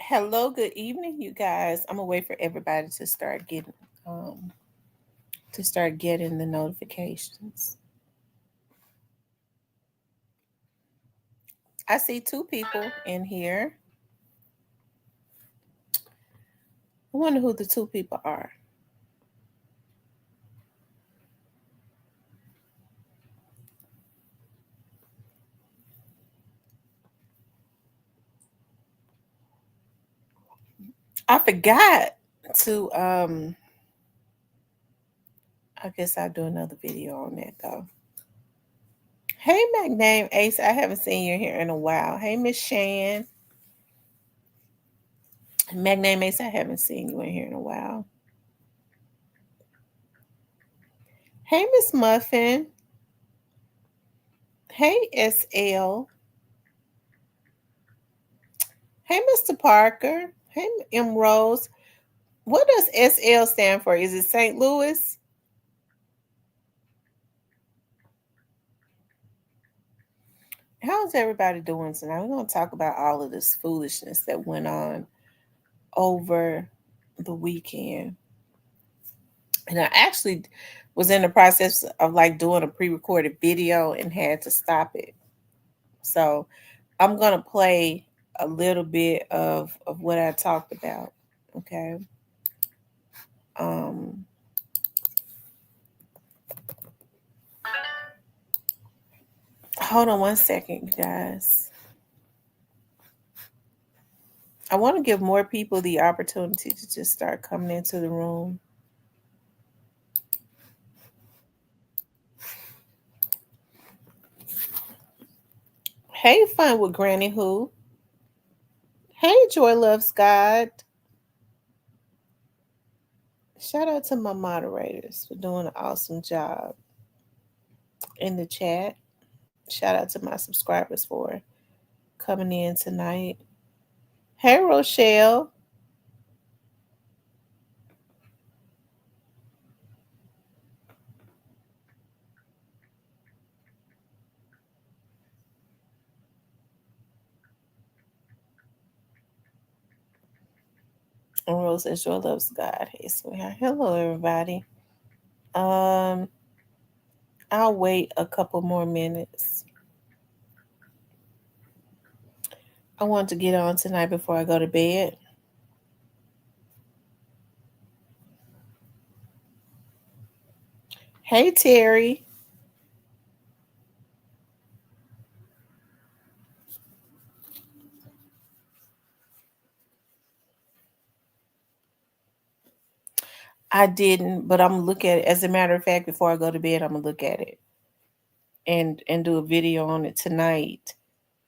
Hello, good evening, you guys. I'm gonna wait for everybody um to start getting the notifications. I see two people in here. I wonder who the two people are. I forgot to I guess I'll do another video on that though. Hey McName Ace, I haven't seen you here in a while. Hey Miss Shan. McName Ace, I haven't seen you in here in a while. Hey Miss Muffin. Hey SL. Hey Mr. Parker. Hey M Rose. What does SL stand for? Is it St. Louis? How's everybody doing tonight? We're going to talk about all of this foolishness that went on over the weekend. And I actually was in the process of like doing a pre-recorded video and had to stop it. So I'm going to play a little bit of what I talked about. Okay. Um, Hold on one second, you guys. I want to give more people the opportunity to just start coming into the room. Hey, Fun with Granny Who. Hey, Joy Loves God. Shout out to my moderators for doing an awesome job in the chat. Shout out to my subscribers for coming in tonight. Hey, Rochelle. And Rose says, Joy Loves God. Hey, sweetheart. Hello, everybody. Um, I'll wait a couple more minutes. I want to get on tonight before I go to bed. Hey, Terry. I didn't, but I'm gonna look at it. As a matter of fact, before I go to bed, I'm gonna look at it and do a video on it tonight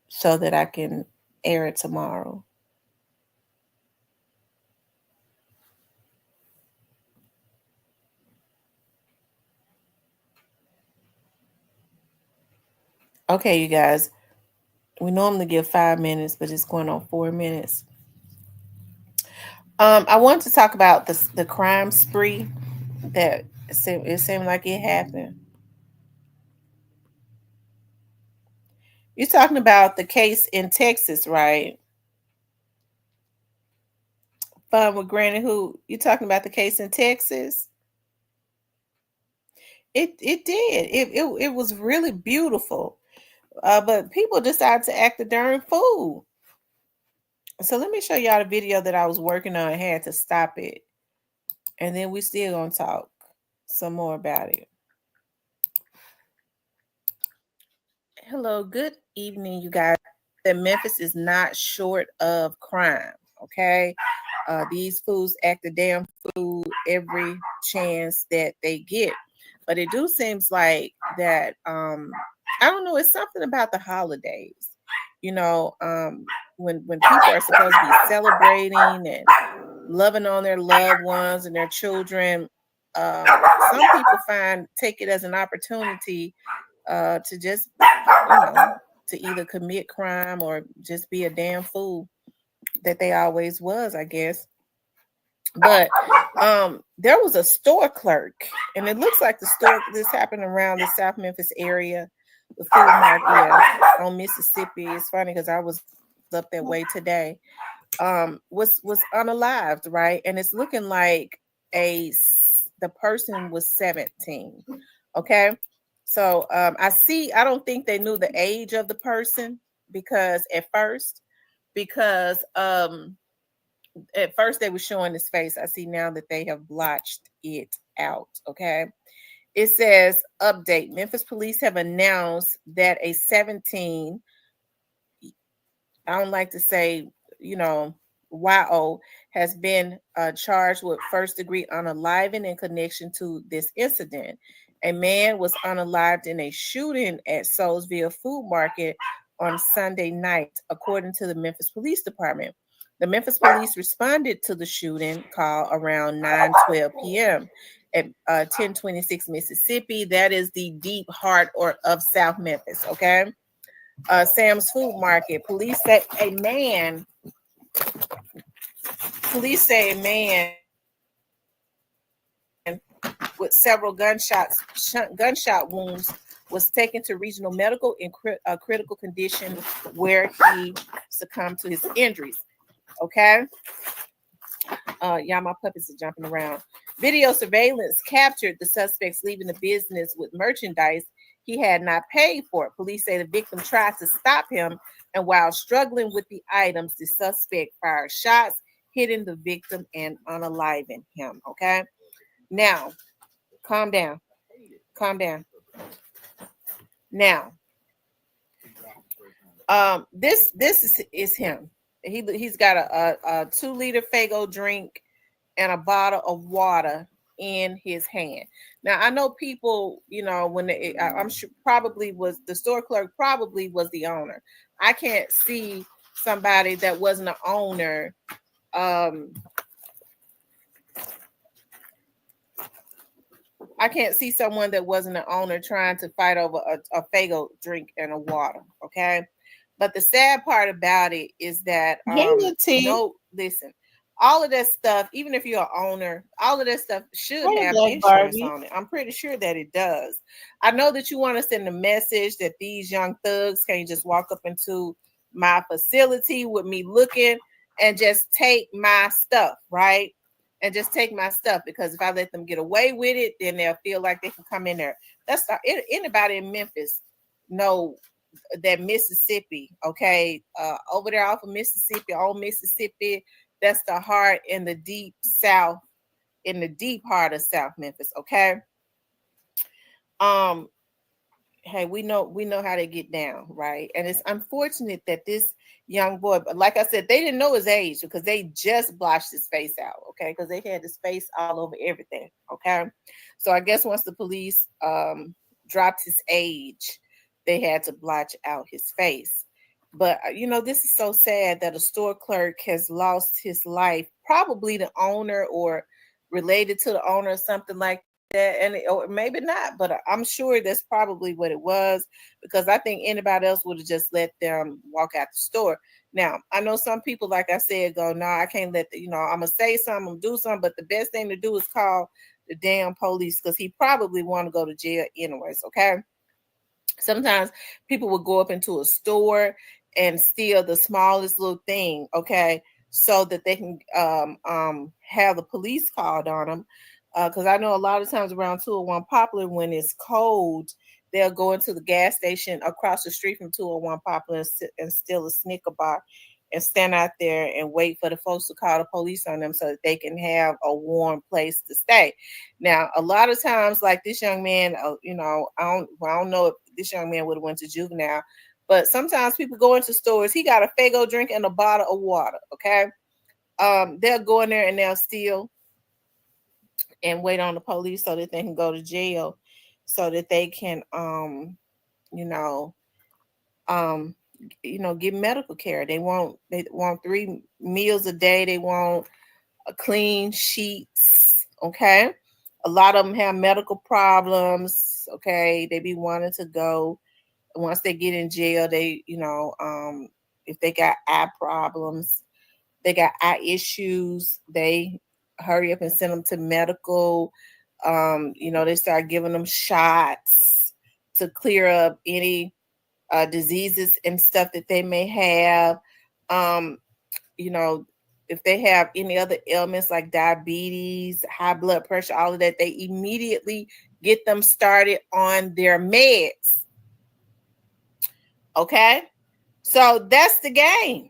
so that I can air it tomorrow. Okay, you guys. We normally give 5 minutes, but it's going on 4 minutes. I want to talk about the crime spree that it seemed like it happened. You're talking about the case in Texas, right? Fun with Granny Who? You talking about the case in Texas? It did. It was really beautiful. But people decided to act a darn fool. So let me show y'all the video that I was working on. I had to stop it. And then we still gonna talk some more about it. Hello, good evening, you guys. That Memphis is not short of crime. Okay. These fools act a damn fool every chance that they get. But it do seems like that I don't know, it's something about the holidays. You know, when people are supposed to be celebrating and loving on their loved ones and their children, um, some people take it as an opportunity to just to either commit crime or just be a damn fool that they always was, I guess. But there was a store clerk, and it looks like this happened around the South Memphis area, the food market on Mississippi. It's funny because I was up that way today. was unalived, right? And it's looking like the person was 17. Okay. So I don't think they knew the age of the person because because at first they were showing his face. I see now that they have blotched it out. Okay. It says update. Memphis police have announced that a 17, I don't like to say, you know, YO, has been charged with first degree unaliving in connection to this incident. A man was unalived in a shooting at Soulsville Food Market on Sunday night, according to the Memphis Police Department. The Memphis police responded to the shooting call around 9:12 p.m. at 1026 Mississippi. That is the deep heart of South Memphis, okay? Sam's Food Market. Police say a man with several gunshot wounds was taken to regional medical in critical condition where he succumbed to his injuries. Okay. Y'all, my puppies are jumping around. Video surveillance captured the suspects leaving the business with merchandise he had not paid for. Police say the victim tried to stop him, and while struggling with the items, the suspect fired shots, hitting the victim and unaliving him. Okay. Now, calm down. Calm down. Now, this is him. He's got a 2-liter Fago drink and a bottle of water in his hand. Now I know people, you know, I'm sure probably was the store clerk, probably was the owner. I can't see somebody that wasn't an owner. I can't see someone that wasn't an owner trying to fight over a Fago drink and a water. Okay. But the sad part about it is that no, listen, all of that stuff, even if you're an owner, all of that stuff should have insurance on it. I'm pretty sure that it does. I know that you want to send a message that these young thugs can't just walk up into my facility with me looking and just take my stuff, right? And just take my stuff, because if I let them get away with it, then they'll feel like they can come in there. That's not anybody in Memphis know that Mississippi, okay, over there off of Mississippi, old Mississippi, that's the heart in the deep South, in the deep heart of South Memphis, okay. Hey, we know how they get down, right? And it's unfortunate that this young boy, but like I said, they didn't know his age because they just blotched his face out, okay, because they had his face all over everything, okay. So I guess once the police dropped his age, they had to blotch out his face. But you know, this is so sad that a store clerk has lost his life, probably the owner or related to the owner or something like that, or maybe not, but I'm sure that's probably what it was, because I think anybody else would have just let them walk out the store. Now I know some people, like I said, go, no, I can't let I'm gonna say something, I'm gonna do something, but the best thing to do is call the damn police, because he probably want to go to jail anyways, okay. Sometimes people would go up into a store and steal the smallest little thing, okay, so that they can have the police called on them. Because I know a lot of times around 201 Poplar, when it's cold, they'll go into the gas station across the street from 201 Poplar and steal a Snicker bar and stand out there and wait for the folks to call the police on them so that they can have a warm place to stay. Now, a lot of times, like this young man, I don't know if this young man would have went to juvenile, but sometimes people go into stores. He got a Fago drink and a bottle of water. Okay, they'll go in there and they'll steal and wait on the police so that they can go to jail, so that they can you know get medical care. They want 3 meals a day. They want a clean sheets. Okay, a lot of them have medical problems. Okay, they be wanting to go. Once they get in jail, they if they got eye problems, they got eye issues, they hurry up and send them to medical. They start giving them shots to clear up any diseases and stuff that they may have. you know, if they have any other ailments like diabetes, high blood pressure, all of that, they immediately get them started on their meds. Okay? So that's the game.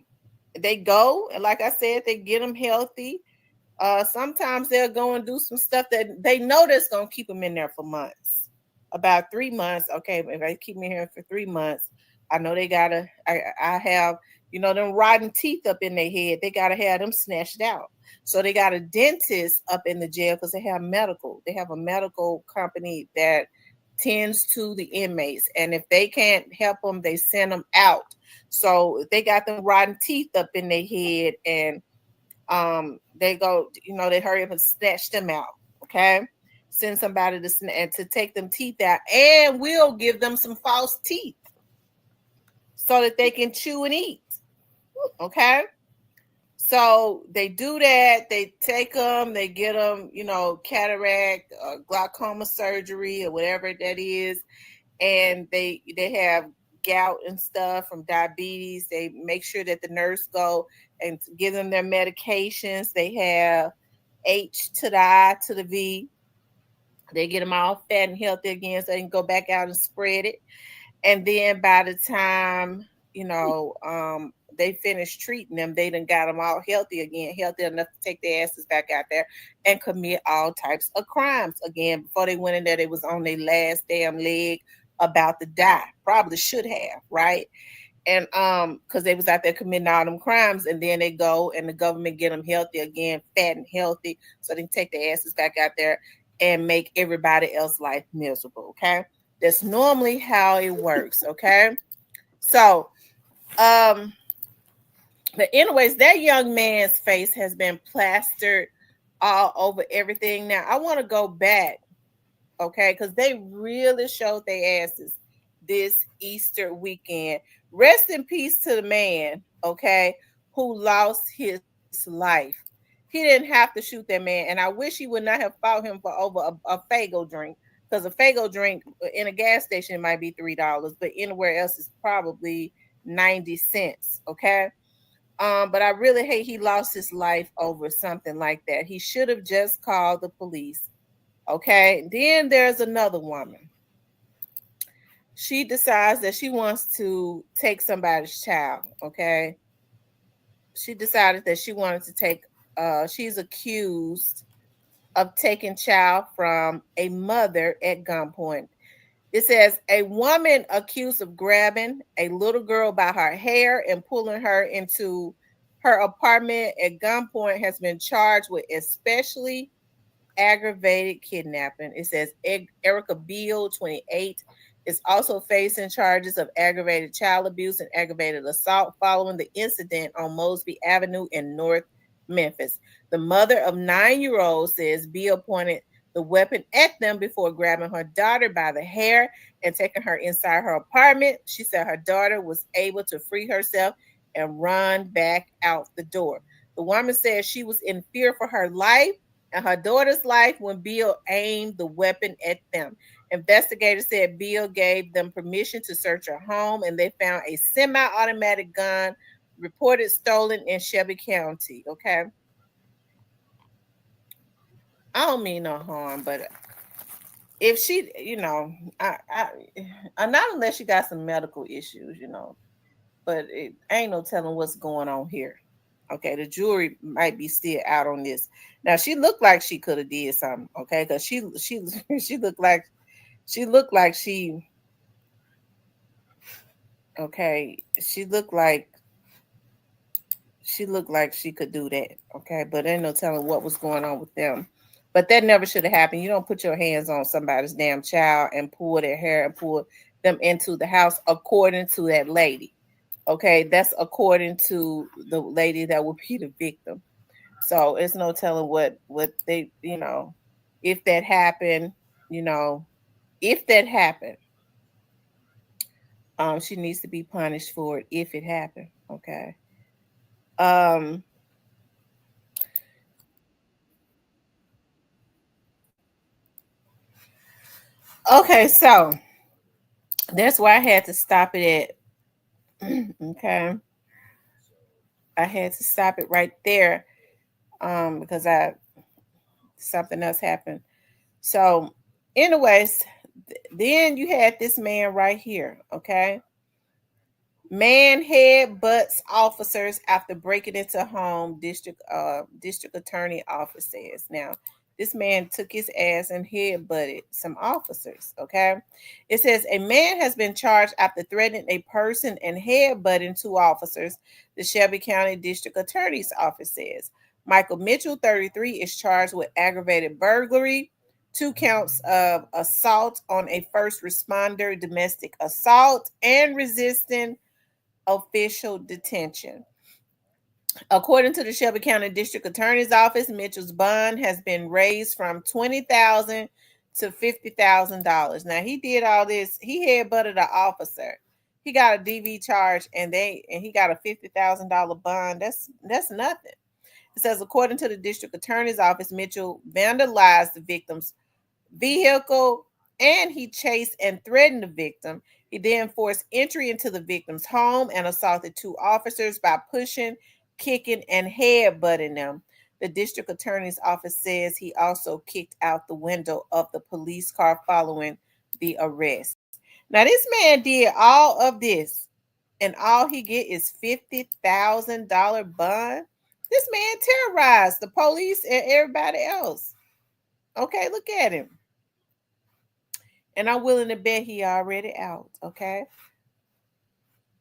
They go, and like I said, they get them healthy. Sometimes they'll go and do some stuff that they know that's gonna keep them in there for months. About 3 months. Okay, if they keep me here for 3 months, I know they gotta. I have them rotten teeth up in their head. They gotta have them snatched out. So they got a dentist up in the jail because they have medical. They have a medical company that tends to the inmates, and if they can't help them, they send them out. So they got them rotten teeth up in their head, and they go, they hurry up and snatch them out. Okay, send somebody to take them teeth out, and we'll give them some false teeth so that they can chew and eat. Okay, so they do that. They take them, they get them, cataract, glaucoma surgery, or whatever that is, and they have gout and stuff from diabetes. They make sure that the nurse go and give them their medications. They have H to the I to the V. They get them all fat and healthy again so they can go back out and spread it. And then by the time, they finish treating them, they done got them all healthy again, healthy enough to take their asses back out there and commit all types of crimes again. Before they went in there, they was on their last damn leg, about to die. Probably should have, right? And because they was out there committing all them crimes, and then they go and the government get them healthy again, fat and healthy, so they can take their asses back out there and make everybody else's life miserable. Okay, that's normally how it works. Okay, so but anyways, that young man's face has been plastered all over everything. Now I want to go back, okay, because they really showed their asses this Easter weekend. Rest in peace to the man, okay, who lost his life. He didn't have to shoot that man, and I wish he would not have fought him for over a Fago drink, because a Fago drink in a gas station might be $3, but anywhere else is probably 90 cents, okay. But I really hate he lost his life over something like that. He should have just called the police. Okay. Then there's another woman. She decides that she wants to take somebody's child. Okay. She decided that she wanted to take, she's accused of taking child from a mother at gunpoint. It says a woman accused of grabbing a little girl by her hair and pulling her into her apartment at gunpoint has been charged with especially aggravated kidnapping. It says Erica Beal, 28, is also facing charges of aggravated child abuse and aggravated assault following the incident on Mosby Avenue in North Memphis. The mother of 9-year-old says Beal pointed the weapon at them before grabbing her daughter by the hair and taking her inside her apartment. She said her daughter was able to free herself and run back out the door. The woman said she was in fear for her life and her daughter's life when Beal aimed the weapon at them. Investigators said Beal gave them permission to search her home, and they found a semi-automatic gun reported stolen in Shelby County. Okay. I don't mean no harm, but if she, not unless she got some medical issues, but it ain't no telling what's going on here. Okay, the jury might be still out on this. Now she looked like she could have did something. Okay, because she she looked like she okay. She looked like she could do that. Okay, but ain't no telling what was going on with them. But that never should have happened. You don't put your hands on somebody's damn child and pull their hair and pull them into the house, according to that lady. Okay, that's according to the lady that would be the victim. So it's no telling what they, if that happened, you know, if that happened, she needs to be punished for it if it happened. Okay. Um, okay, so that's why I had to stop it at. Okay. I had to stop it right there because something else happened. So, anyways, then you had this man right here, okay? Man headbutts officers after breaking into home. District attorney office says. Now, this man took his ass and headbutted some officers. Okay, it says a man has been charged after threatening a person and headbutting two officers. The Shelby County District Attorney's Office says Michael Mitchell, 33, is charged with aggravated burglary, 2 counts of assault on a first responder, domestic assault, and resisting official detention. According to the Shelby County District Attorney's Office, Mitchell's bond has been raised from $20,000 to $50,000. Now he did all this. He headbutted an officer. He got a DV charge, and he got a $50,000 bond. That's nothing. It says according to the District Attorney's Office, Mitchell vandalized the victim's vehicle and he chased and threatened the victim. He then forced entry into the victim's home and assaulted two officers by pushing, kicking, and headbutting them. The district attorney's office says he also kicked out the window of the police car following the arrest. Now, this man did all of this, and all he get is $50,000 bond. This man terrorized the police and everybody else. Okay, look at him. And I'm willing to bet he already out, okay?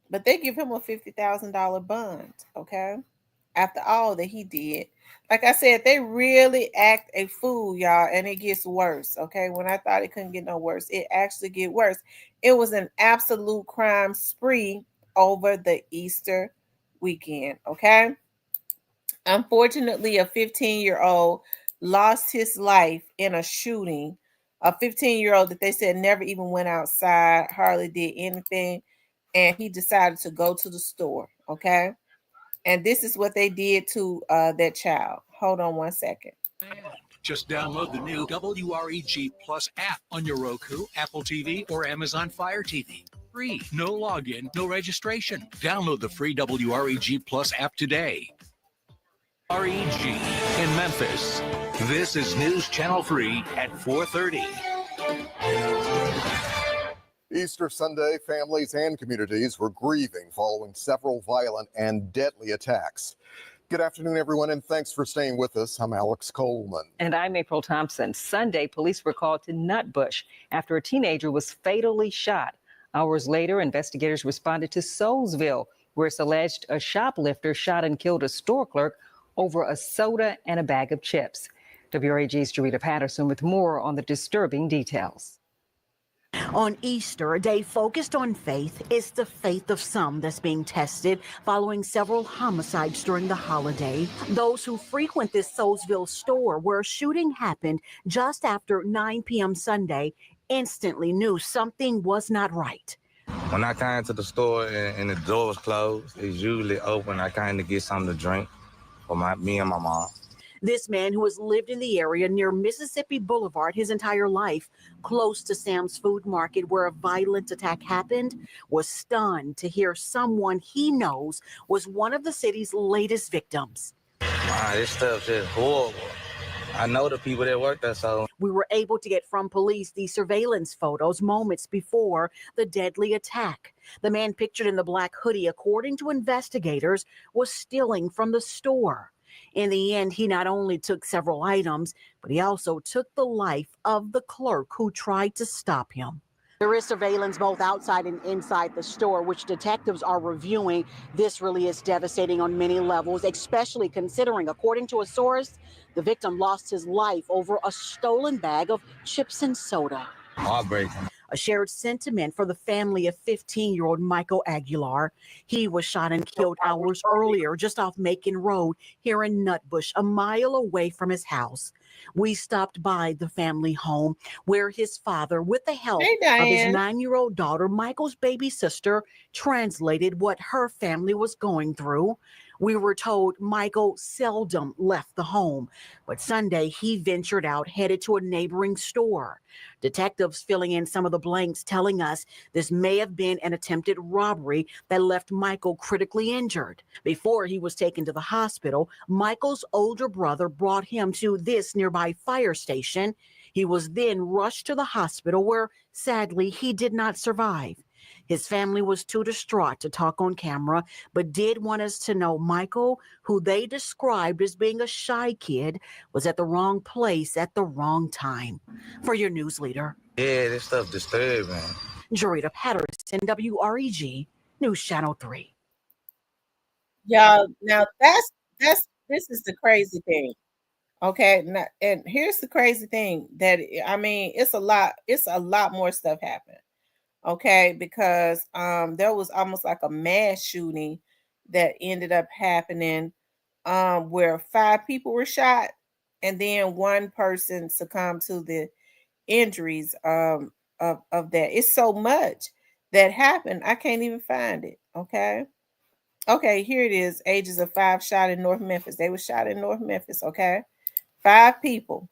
But they give him a $50,000 bond, okay? After all that he did. Like I said, they really act a fool, y'all, and it gets worse, okay? When I thought it couldn't get no worse, it actually get worse. It was an absolute crime spree over the Easter weekend, okay? Unfortunately, a 15-year-old lost his life in a shooting. A 15-year-old that they said never even went outside, hardly did anything, and he decided to go to the store, okay? And this is what they did to that child. Hold on one second. Just download the new WREG Plus app on your Roku, Apple TV, or Amazon Fire TV. Free, no login, no registration. Download the free WREG Plus app today. REG in Memphis. This is News Channel 3 at 4:30. Easter Sunday, families and communities were grieving following several violent and deadly attacks. Good afternoon, everyone, and thanks for staying with us. I'm Alex Coleman. And I'm April Thompson. Sunday, police were called to Nutbush after a teenager was fatally shot. Hours later, investigators responded to Soulsville, where it's alleged a shoplifter shot and killed a store clerk over a soda and a bag of chips. WRAG's Jarita Patterson with more on the disturbing details. On Easter, a day focused on faith, is the faith of some that's being tested following several homicides during the holiday. Those who frequent this Soulsville store where a shooting happened just after 9 p.m. Sunday instantly knew something was not right. When I came to the store and the door was closed, it's usually open. I came to get something to drink for me and my mom. This man, who has lived in the area near Mississippi Boulevard his entire life, close to Sam's Food Market where a violent attack happened, was stunned to hear someone he knows was one of the city's latest victims. Wow, this stuff's just horrible. I know the people that work there, so. We were able to get from police the surveillance photos moments before the deadly attack. The man pictured in the black hoodie, according to investigators, was stealing from the store. In the end, he not only took several items, but he also took the life of the clerk who tried to stop him. There is surveillance both outside and inside the store, which detectives are reviewing. This really is devastating on many levels, especially considering, according to a source, the victim lost his life over a stolen bag of chips and soda. Heartbreaking. A shared sentiment for the family of 15-year-old Michael Aguilar. He was shot and killed hours earlier just off Macon Road here in Nutbush, a mile away from his house. We stopped by the family home where his father, with the help of his 9-year-old daughter, Michael's baby sister, translated what her family was going through. We were told Michael seldom left the home, but Sunday he ventured out, headed to a neighboring store. Detectives filling in some of the blanks, telling us this may have been an attempted robbery that left Michael critically injured. Before he was taken to the hospital, Michael's older brother brought him to this nearby fire station. He was then rushed to the hospital where, sadly, he did not survive. His family was too distraught to talk on camera, but did want us to know Michael, who they described as being a shy kid, was at the wrong place at the wrong time. For your news leader, Yeah, this stuff disturbing. Jorita Patterson, WREG, News Channel 3. Y'all, now this is the crazy thing. Okay, now, and here's the crazy thing that I mean, it's a lot more stuff happened. Okay, because there was almost like a mass shooting that ended up happening where 5 people were shot and then one person succumbed to the injuries of that. It's so much that happened. I can't even find it. Okay. Okay, here it is. Ages of 5 shot in North Memphis. They were shot in North Memphis. Okay. 5 people.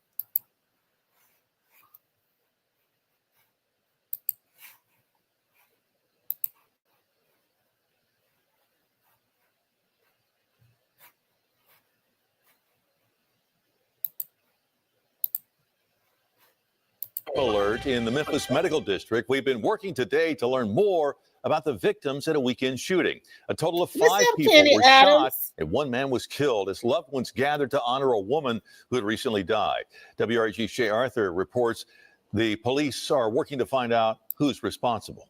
Alert in the Memphis Medical District. We've been working today to learn more about the victims in a weekend shooting. A total of 5 people Kenny were Adams? shot and 1 man was killed as loved ones gathered to honor a woman who had recently died. WRG Shay Arthur reports the police are working to find out who's responsible.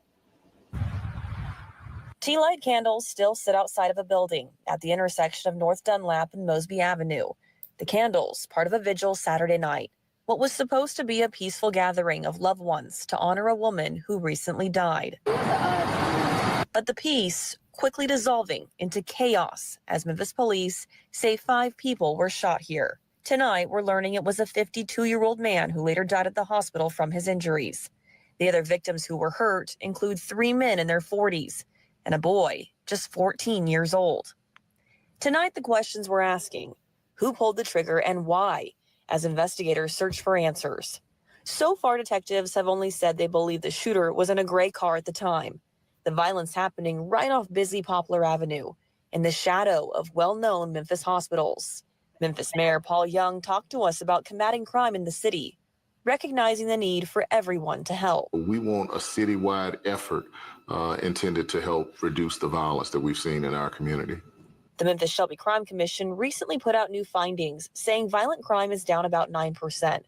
Tea light candles still sit outside of a building at the intersection of North Dunlap and Mosby Avenue. The candles, part of a vigil Saturday night. What was supposed to be a peaceful gathering of loved ones to honor a woman who recently died. But the peace quickly dissolving into chaos as Memphis police say 5 people were shot here. Tonight, we're learning it was a 52-year-old man who later died at the hospital from his injuries. The other victims who were hurt include 3 men in their 40s and a boy just 14 years old. Tonight, the questions we're asking: who pulled the trigger and why, as investigators search for answers. So far, detectives have only said they believe the shooter was in a gray car at the time. The violence happening right off busy Poplar Avenue, in the shadow of well-known Memphis hospitals. Memphis Mayor Paul Young talked to us about combating crime in the city, recognizing the need for everyone to help. We want a citywide effort intended to help reduce the violence that we've seen in our community. The Memphis Shelby Crime Commission recently put out new findings saying violent crime is down about 9%.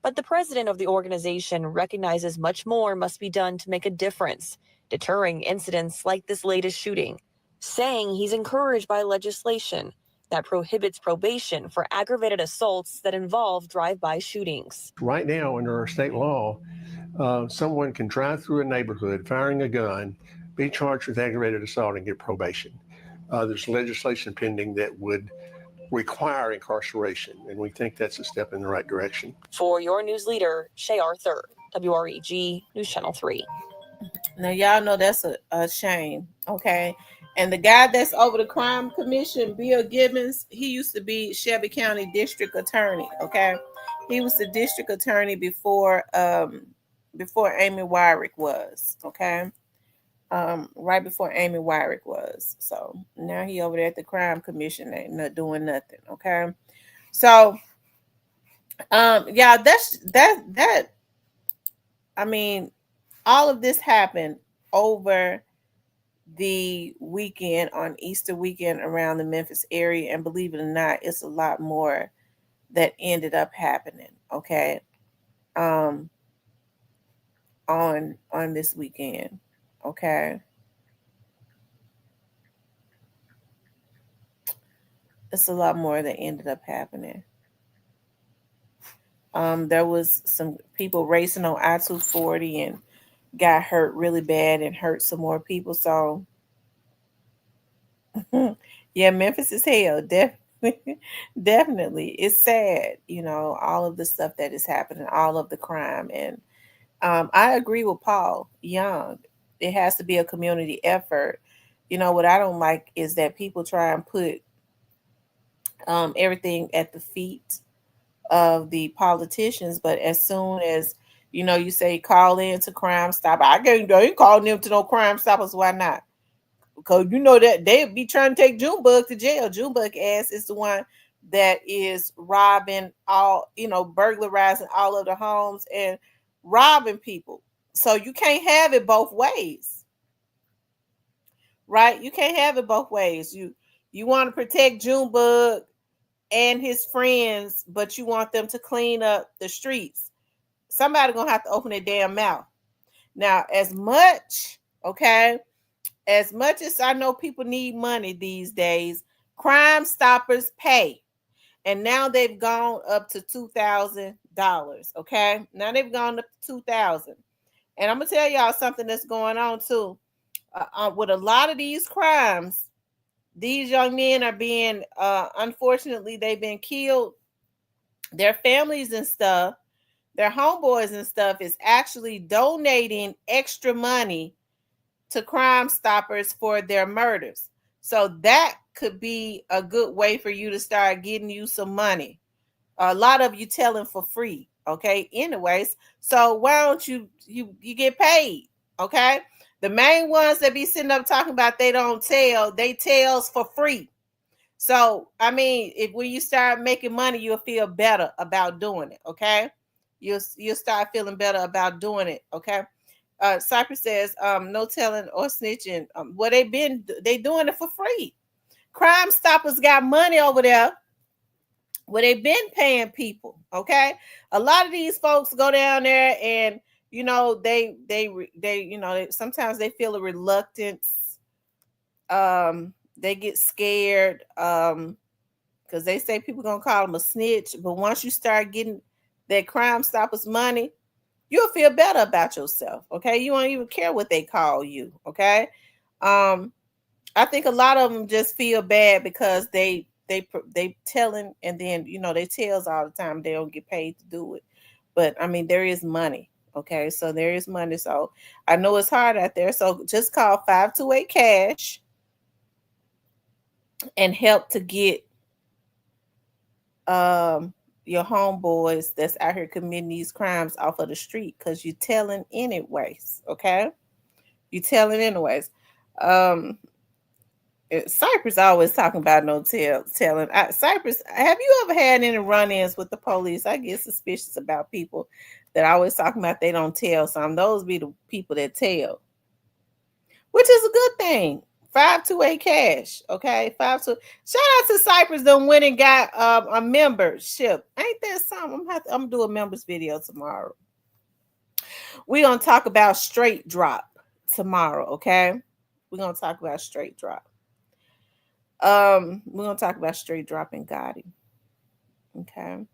But the president of the organization recognizes much more must be done to make a difference, deterring incidents like this latest shooting, saying he's encouraged by legislation that prohibits probation for aggravated assaults that involve drive-by shootings. Right now, under our state law, someone can drive through a neighborhood firing a gun, be charged with aggravated assault, and get probation. There's legislation pending that would require incarceration, and we think that's a step in the right direction. For your news leader, Shay Arthur, WREG News Channel 3. Now, y'all know that's a shame, okay? And the guy that's over the crime commission, Bill Gibbons, he used to be Shelby County District Attorney, okay? He was the district attorney before Amy Wyrick was, okay? Right before Amy Wyrick was. So now he over there at the crime commission, ain't not doing nothing, okay? So, yeah, that. I mean, all of this happened over the weekend, on Easter weekend, around the Memphis area, and believe it or not, it's a lot more that ended up happening, okay, on this weekend, okay. It's a lot more that ended up happening. There was some people racing on I-240 and got hurt really bad and hurt some more people. So, yeah, Memphis is hell. Definitely. It's sad, all of the stuff that is happening, all of the crime. And I agree with Paul Young. It has to be a community effort. What I don't like is that people try and put everything at the feet of the politicians. But as soon as you say call in to Crime Stopper, I ain't calling them to no Crime Stoppers. Why not? Because that they be trying to take Junebug to jail. Junebug ass is the one that is robbing burglarizing all of the homes and robbing people. So you can't have it both ways, right? You can't have it both ways. You want to protect Junebug and his friends, but you want them to clean up the streets. Somebody gonna have to open their damn mouth. Now, as much as I know people need money these days, Crime Stoppers pay. And now they've gone up to $2,000. Okay. Now they've gone up to $2,000. And I'm gonna tell y'all something that's going on too. With a lot of these crimes, these young men are being unfortunately they've been killed. Their families and stuff, their homeboys and stuff is actually donating extra money to Crime Stoppers for their murders. So that could be a good way for you to start getting you some money. A lot of you telling for free, okay? Anyways, so why don't you get paid, okay? The main ones that be sitting up talking about they don't tell, they tells for free. So, I mean, when you start making money, you'll feel better about doing it, okay? You'll start feeling better about doing it, okay? Cypress says, no telling or snitching. Well, they doing it for free. Crime Stoppers got money over there where they've been paying people, okay? A lot of these folks go down there and, they sometimes they feel a reluctance. They get scared because they say people gonna call them a snitch. But once you start getting that Crime Stoppers money, you'll feel better about yourself, okay? You won't even care what they call you, okay? I think a lot of them just feel bad because they telling, and then they tells all the time. They don't get paid to do it, but I mean there is money, okay? So there is money. So I know it's hard out there. So just call 528 cash and help to get your homeboys that's out here committing these crimes off of the street, because you're telling anyways, okay? You telling anyways. Cypress always talking about no telling. Cypress, have you ever had any run-ins with the police? I get suspicious about people that always talking about they don't tell some. Those be the people that tell, which is a good thing. 528 cash, okay? 52. Shout out to Cypress that went and got a membership. Ain't that something? I'm gonna do a members video tomorrow. We're gonna talk about straight drop tomorrow, okay? We're gonna talk about straight drop. We're gonna talk about straight drop and Gotti. Okay.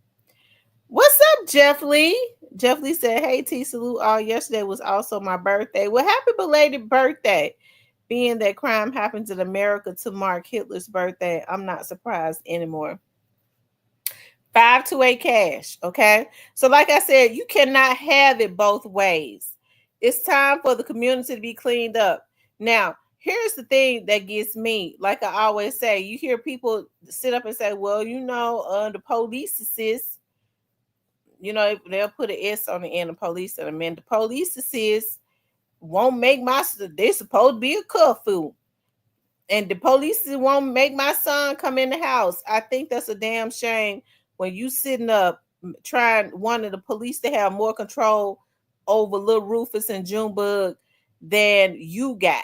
What's up, Jeff Lee? Jeff Lee said, hey, T, salute all. Yesterday was also my birthday. Well, happy belated birthday. Being that crime happens in America to mark Hitler's birthday, I'm not surprised anymore. 528 cash, okay? So like I said, you cannot have it both ways. It's time for the community to be cleaned up. Now, here's the thing that gets me. Like I always say, you hear people sit up and say, well, the police assist. They'll put an S on the end of police, and I mean the police assist won't make they're supposed to be a curfew, and the police won't make my son come in the house. I think that's a damn shame when you sitting up wanting the police to have more control over little Rufus and Junebug than you got.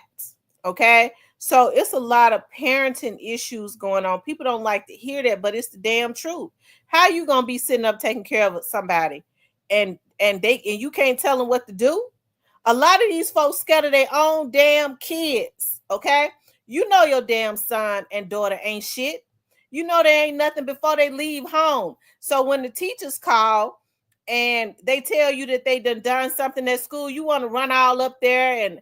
Okay, so it's a lot of parenting issues going on. People don't like to hear that, but it's the damn truth. How you gonna be sitting up taking care of somebody and you can't tell them what to do? A lot of these folks scatter their own damn kids, okay? You know your damn son and daughter ain't shit. You know they ain't nothing before they leave home. So when the teachers call and they tell you that they done something at school, you want to run all up there and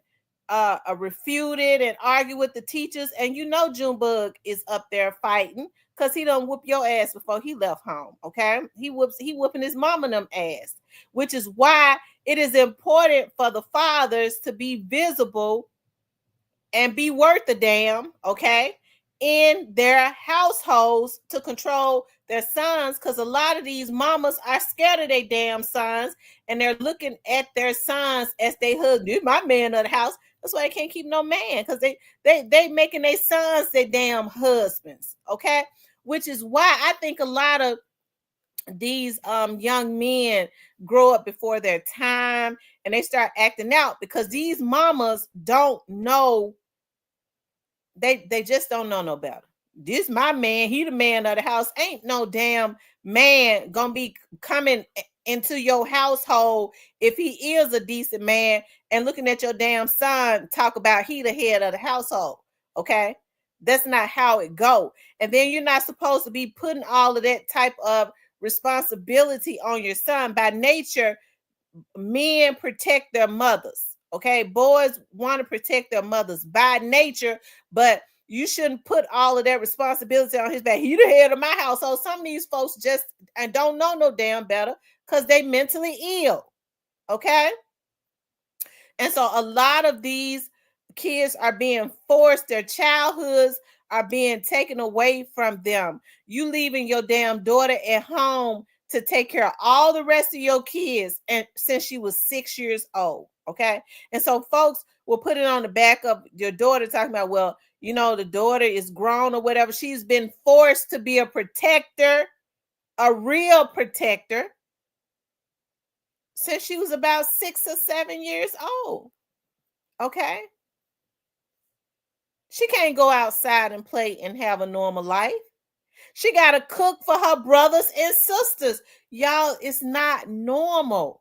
refute it and argue with the teachers. And Junebug is up there fighting because he done whoop your ass before he left home, okay? He whooping his mama and them ass, which is why it is important for the fathers to be visible and be worth a damn, okay? in their households to control their sons, because a lot of these mamas are scared of their damn sons, and they're looking at their sons as they husband. This my man of the house. That's why they can't keep no man, because they making their sons their damn husbands. Okay, which is why I think a lot of these young men grow up before their time, and they start acting out because these mamas don't know. They just don't know no better. This my man, he the man of the house. Ain't no damn man gonna be coming into your household if he is a decent man and looking at your damn son talk about he the head of the household. Okay, that's not how it go. And then you're not supposed to be putting all of that type of responsibility on your son. By nature, men protect their mothers. Okay, boys want to protect their mothers by nature, but you shouldn't put all of that responsibility on his back. He the head of my household. Some of these folks just and don't know no damn better because they mentally ill. Okay, and so a lot of these kids are being forced, their childhoods are being taken away from them. You leaving your damn daughter at home to take care of all the rest of your kids, and since she was 6 years old. Okay, and so folks will put it on the back of your daughter talking about, well, you know, the daughter is grown or whatever. She's been forced to be a protector, a real protector, since she was about 6 or 7 years old. Okay, she can't go outside and play and have a normal life. She got to cook for her brothers and sisters. Y'all, it's not normal.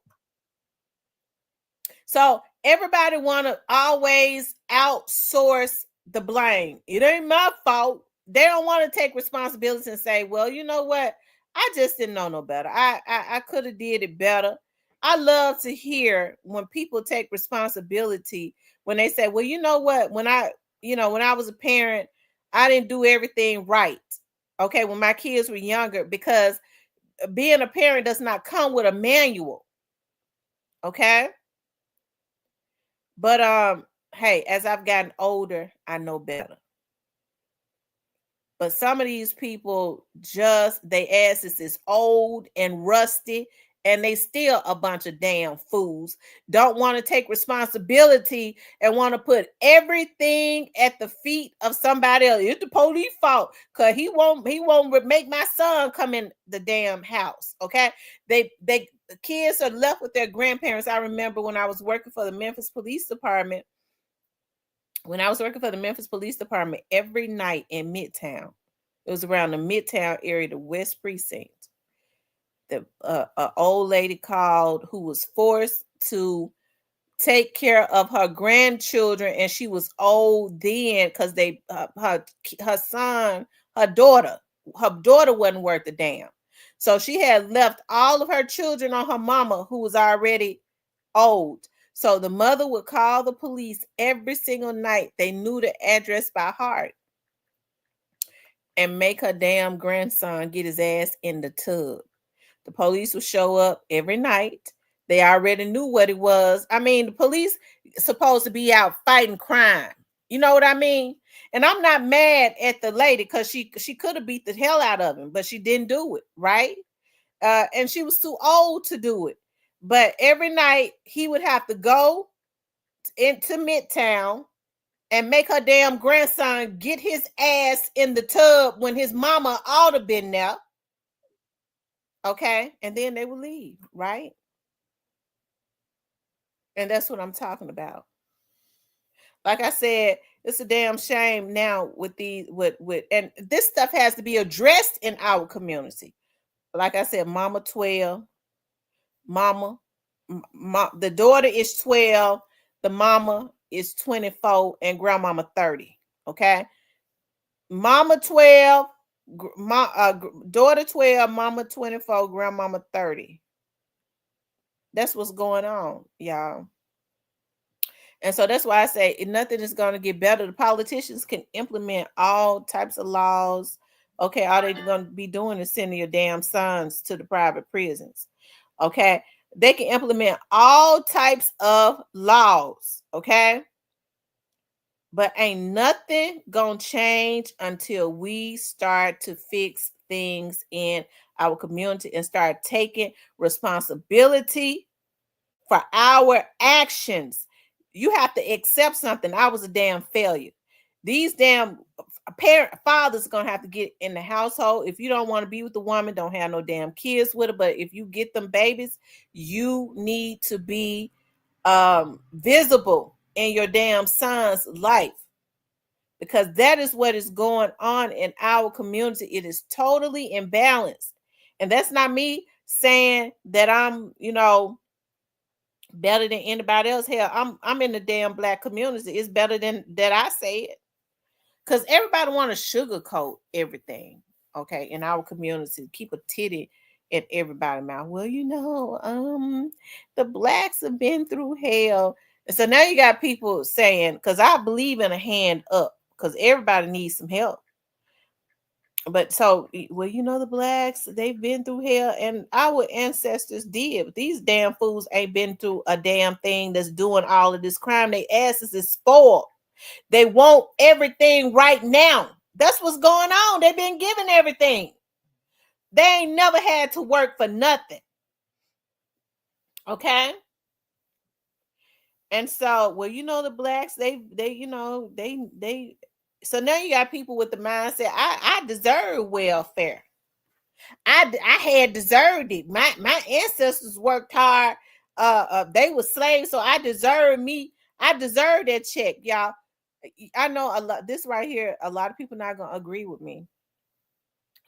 So everybody want to always outsource the blame. It ain't my fault. They don't want to take responsibility and say, well, you know what? I just didn't know no better. I could have did it better. I love to hear when people take responsibility, when they say, well, you know what? When I was a parent, I didn't do everything right. Okay, when my kids were younger, because being a parent does not come with a manual. Okay? But hey, as I've gotten older, I know better. But some of these people, just they asses is old and rusty, and they still a bunch of damn fools. Don't want to take responsibility and want to put everything at the feet of somebody else. It's the police fault because he won't make my son come in the damn house. Okay, the kids are left with their grandparents. I remember when I was working for the Memphis Police Department. Every night in Midtown, it was around the Midtown area, the West Precinct, the old lady called who was forced to take care of her grandchildren, and she was old then because her daughter wasn't worth a damn. So she had left all of her children on her mama, who was already old. So the mother would call the police every single night. They knew the address by heart, and make her damn grandson get his ass in the tub. The police would show up every night. They already knew what it was. I mean, the police supposed to be out fighting crime. You know what I mean? And I'm not mad at the lady because she could have beat the hell out of him, but she didn't do it, right? And she was too old to do it. But every night he would have to go into Midtown and make her damn grandson get his ass in the tub when his mama ought to been there. Okay, and then they would leave, right? And that's what I'm talking about. Like I said, it's a damn shame now with and this stuff has to be addressed in our community. Like I said, mama 12, the daughter is 12, the mama is 24, and grandmama 30. Okay, mama 12, daughter 12, mama 24, grandmama 30. That's what's going on, y'all. And so that's why I say nothing is going to get better. The politicians can implement all types of laws. Okay, all they're going to be doing is sending your damn sons to the private prisons. Okay, they can implement all types of laws. Okay, But ain't nothing gonna change until we start to fix things in our community and start taking responsibility for our actions. You have to accept something. I was a damn failure. These damn fathers are gonna have to get in the household. If you don't want to be with the woman, don't have no damn kids with her. But if you get them babies, you need to be visible in your damn son's life, because that is what is going on in our community. It is totally imbalanced. And that's not me saying that I'm, better than anybody else. Hell, I'm in the damn black community. It's better than that I say it. Because everybody want to sugarcoat everything, okay, in our community. Keep a titty in everybody's mouth. Well, the blacks have been through hell. And so now you got people saying, because I believe in a hand up, because everybody needs some help. But so, well, the blacks, they've been through hell, and our ancestors did. But these damn fools ain't been through a damn thing that's doing all of this crime. Their asses is spoiled. They want everything right now. That's what's going on. They've been given everything. They ain't never had to work for nothing. Okay? And so, well, the blacks, they so now you got people with the mindset, I deserve welfare. I had deserved it. My ancestors worked hard. They were slaves, so I deserve that check, y'all. I know a lot. This right here, a lot of people not gonna agree with me.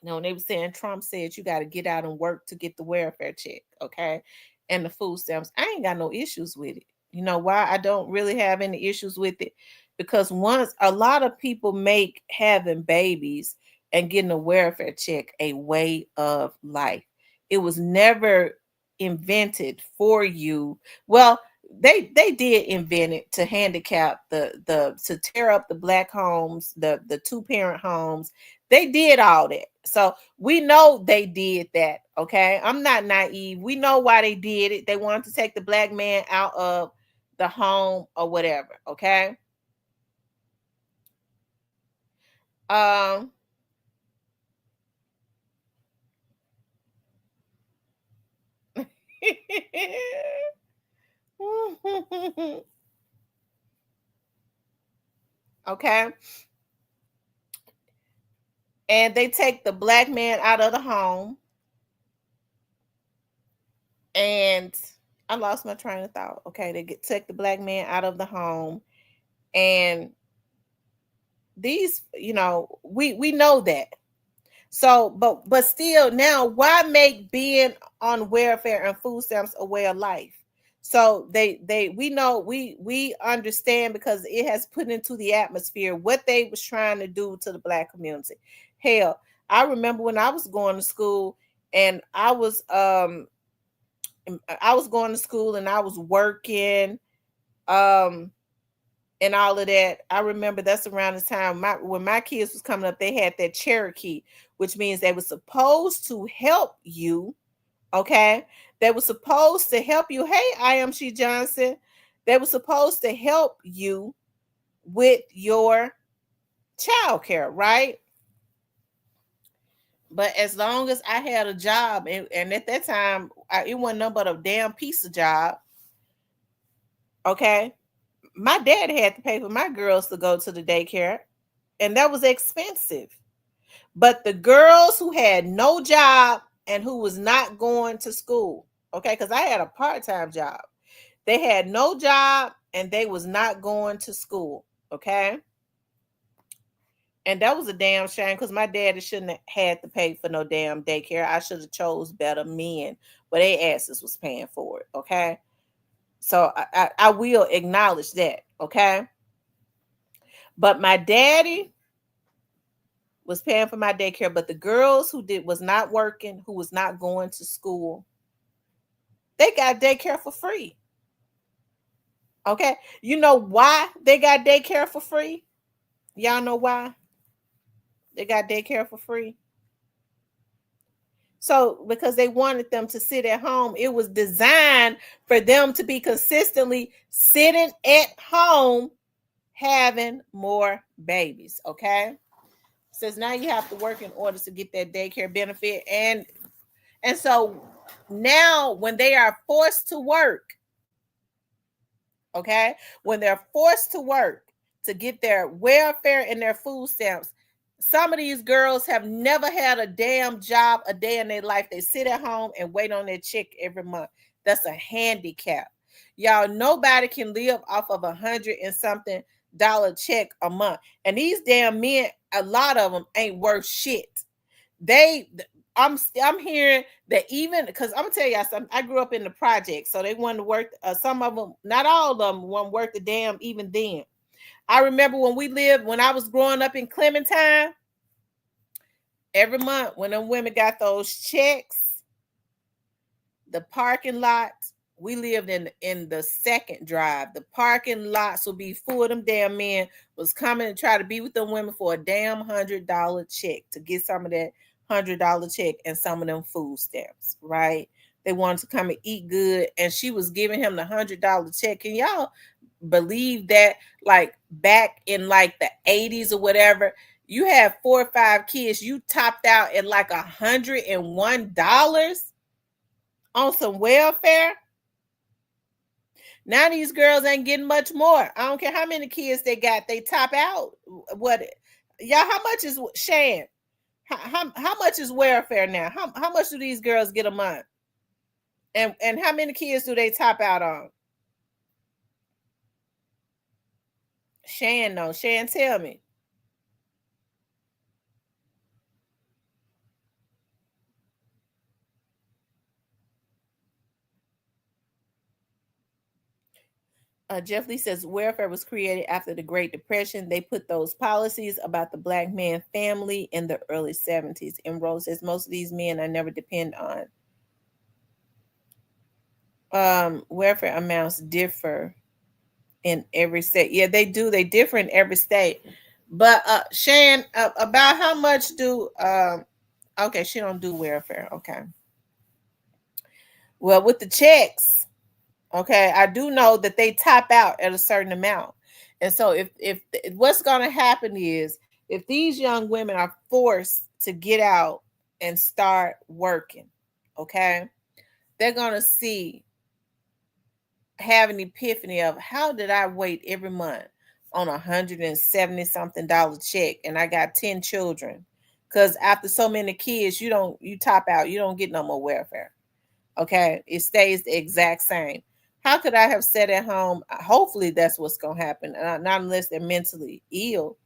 When they were saying Trump said you got to get out and work to get the welfare check, okay, and the food stamps. I ain't got no issues with it. You know why I don't really have any issues with it? Because a lot of people make having babies and getting a welfare check a way of life. It was never invented for you. Well, they did invent it to handicap to tear up the black homes, the 2-parent homes. They did all that. So we know they did that. Okay. I'm not naive. We know why they did it. They wanted to take the black man out of the home or whatever. Okay. Okay. And they take the black man out of the home. And I lost my train of thought. Okay. They take the black man out of the home. And these, we know that. So, but still now, why make being on welfare and food stamps a way of life? So we understand, because it has put into the atmosphere what they was trying to do to the black community. Hell, I remember when I was going to school, and I was going to school and I was working, and all of that. I remember that's around the time when my kids was coming up, they had that Cherokee, which means they were supposed to help you. Okay. They were supposed to help you. Hey, I am She Johnson. They were supposed to help you with your child care, right? But as long as I had a job, and at that time, it wasn't nothing but a damn piece of job. Okay. My dad had to pay for my girls to go to the daycare, and that was expensive. But the girls who had no job and who was not going to school, okay, because I had a part-time job, they had no job and they was not going to school, okay? And that was a damn shame, because my daddy shouldn't have had to pay for no damn daycare. I should have chose better men, but their asses was paying for it, okay? So I will acknowledge that, okay? But my daddy was paying for my daycare, but the girls who was not working, who was not going to school, they got daycare for free. Okay? You know why they got daycare for free? Y'all know why they got daycare for free? So, because they wanted them to sit at home. It was designed for them to be consistently sitting at home having more babies. Okay, says now you have to work in order to get that daycare benefit, and so now when they are forced to work, okay, when they're forced to work to get their welfare and their food stamps, some of these girls have never had a damn job a day in their life. They sit at home and wait on their check every month. That's a handicap. Y'all, nobody can live off of $100 and something check a month. And these damn men, a lot of them ain't worth shit. I'm hearing that, even because I'm gonna tell y'all something. I grew up in the project, so they wanted to work. Some of them, not all of them, won't work the damn even then. I remember when I was growing up in Clementine, every month when them women got those checks, the parking lot, we lived in the second drive. The parking lots would be full of them damn men was coming to try to be with them women for a damn $100 check to get some of that $100 check and some of them food stamps, right? They wanted to come and eat good, and she was giving him the $100 check. And y'all believe that, like back in like the 80s or whatever, you have 4 or 5 kids, you topped out at like $101 on some welfare. Now these girls ain't getting much more. I don't care how many kids they got, they top out. What y'all? How much is Shan? How much is welfare now? How much do these girls get a month? And how many kids do they top out on? Shan, no. Shan, tell me. Jeff Lee says welfare was created after the Great Depression. They put those policies about the black man family in the early 70s. And Rose says most of these men I never depend on. Welfare amounts differ in every state. Yeah, they do. They differ in every state. But Shan, about how much do okay, she don't do welfare. Okay. Well, with the checks, okay, I do know that they top out at a certain amount. And so if what's going to happen is, if these young women are forced to get out and start working, okay, they're going to have an epiphany of, how did I wait every month on $170 something check and I got 10 children? Because after so many kids, you top out, you don't get no more welfare. Okay, it stays the exact same. How could I have sat at home? Hopefully that's what's going to happen. Not unless they're mentally ill.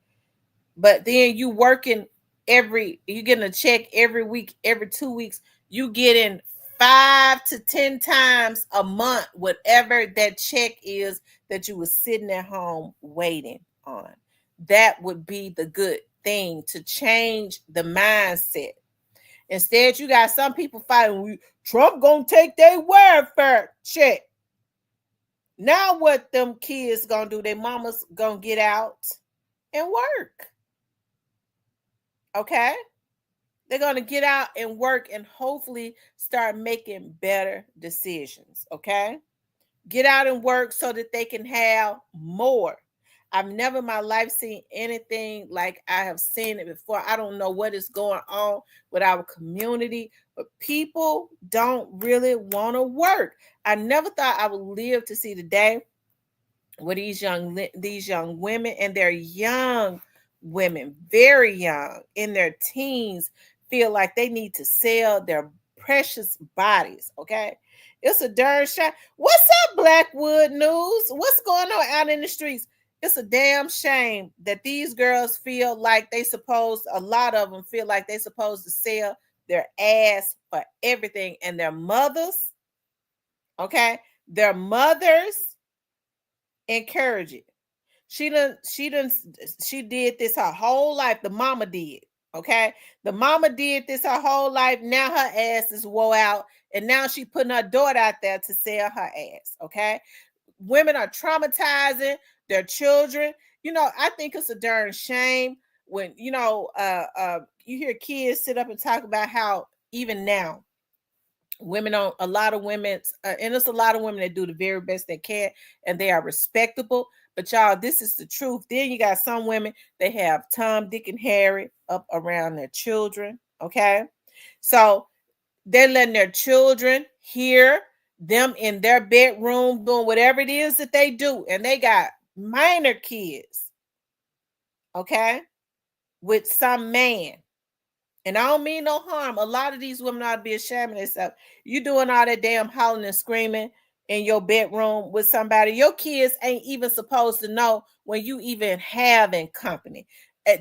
But then you getting a check every week, every 2 weeks, you getting 5 to 10 times a month, whatever that check is that you were sitting at home waiting on. That would be the good thing to change the mindset. Instead, you got some people fighting, Trump gonna take their welfare check. Now what them kids gonna do? Their mamas gonna get out and work. Okay? They're gonna get out and work and hopefully start making better decisions. Okay? Get out and work so that they can have more. I've never in my life seen anything like I have seen it before. I don't know what is going on with our community, but people don't really want to work. I never thought I would live to see the day where these young women, and they're young women, very young, in their teens, feel like they need to sell their precious bodies. Okay? It's a darn shame. What's up, Blackwood News? What's going on out in the streets? It's a damn shame that these girls feel like a lot of them feel like they're supposed to sell their ass for everything. And their mothers, okay, their mothers encourage it. She did this her whole life. The mama did, okay? The mama did this her whole life. Now her ass is wore out. And now she putting her daughter out there to sell her ass, okay? Women are traumatizing their children. I think it's a darn shame when, you hear kids sit up and talk about how even now, and it's a lot of women that do the very best they can, and they are respectable, But y'all, this is the truth. Then you got some women, they have Tom, Dick, and Harry up around their children. Okay. So they're letting their children hear them in their bedroom doing whatever it is that they do. And they got minor kids. Okay. With some man. And I don't mean no harm. A lot of these women ought to be ashamed of themselves. You doing all that damn hollering and screaming in your bedroom with somebody. Your kids ain't even supposed to know when you even having company.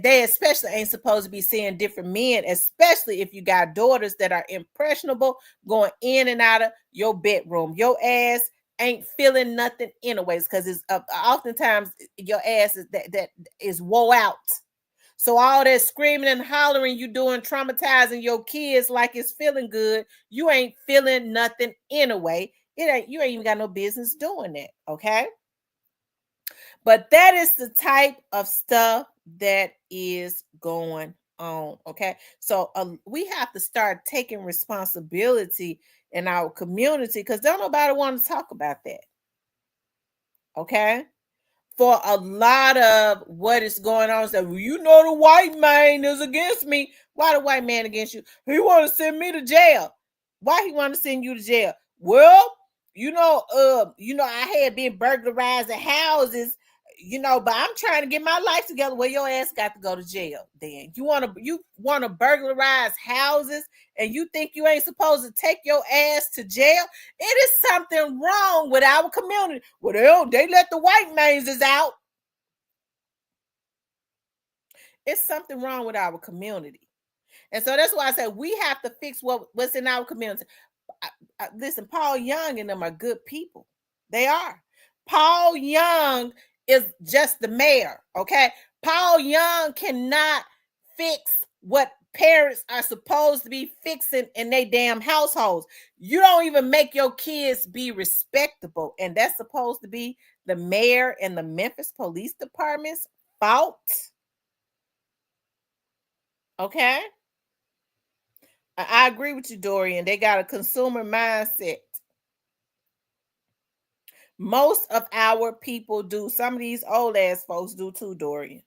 They especially ain't supposed to be seeing different men, especially if you got daughters that are impressionable going in and out of your bedroom. Your ass ain't feeling nothing anyways, because it's oftentimes your ass is that is wore out. So all that screaming and hollering you doing, traumatizing your kids like it's feeling good, you ain't feeling nothing anyway. You ain't even got no business doing that, okay? But that is the type of stuff that is going on, okay? So we have to start taking responsibility in our community because don't nobody want to talk about that, okay? For a lot of what is going on. So, you know, the white man is against me. Why the white man against you? He want to send me to jail. Why he want to send you to jail? Well, I had been burglarizing houses, but I'm trying to get my life together. Well, your ass got to go to jail. Then you want to burglarize houses, and you think you ain't supposed to take your ass to jail? It is something wrong with our community. Well, they let the white mans out. It's something wrong with our community. And so that's why I said we have to fix what's in our community. Listen, Paul Young and them are good people. They are. Paul Young is just the mayor, okay? Paul Young cannot fix what parents are supposed to be fixing in their damn households. You don't even make your kids be respectable, and that's supposed to be the mayor and the Memphis Police Department's fault. Okay? I agree with you, Dorian. They got a consumer mindset. Most of our people do. Some of these old ass folks do too, Dorian.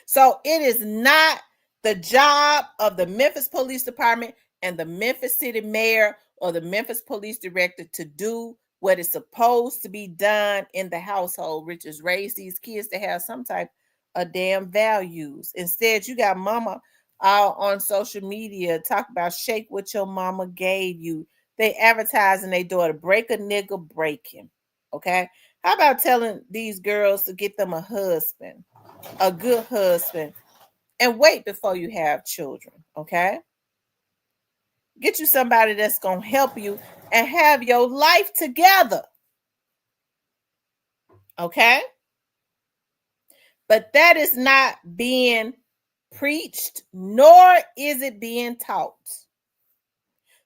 So it is not the job of the Memphis Police Department and the Memphis City Mayor or the Memphis Police Director to do what is supposed to be done in the household, which is raise these kids to have some type of damn values. Instead, you got mama on social media talk about shake what your mama gave you. They advertising their daughter, break a nigga, break him. Okay? How about telling these girls to get them a husband, a good husband, and wait before you have children, okay? Get you somebody that's going to help you and have your life together, okay? But that is not being preached, nor is it being taught.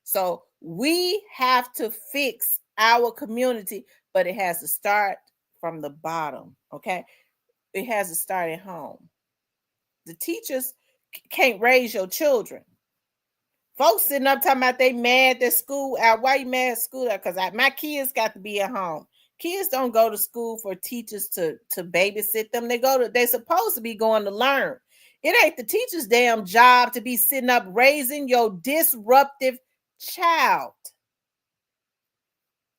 So we have to fix our community, but it has to start from the bottom, okay? It has to start at home. The teachers can't raise your children. Folks sitting up talking about they mad at school. Why you mad at school? Because my kids got to be at home. Kids don't go to school for teachers to babysit them. They're supposed to be going to learn. It ain't the teacher's damn job to be sitting up raising your disruptive child.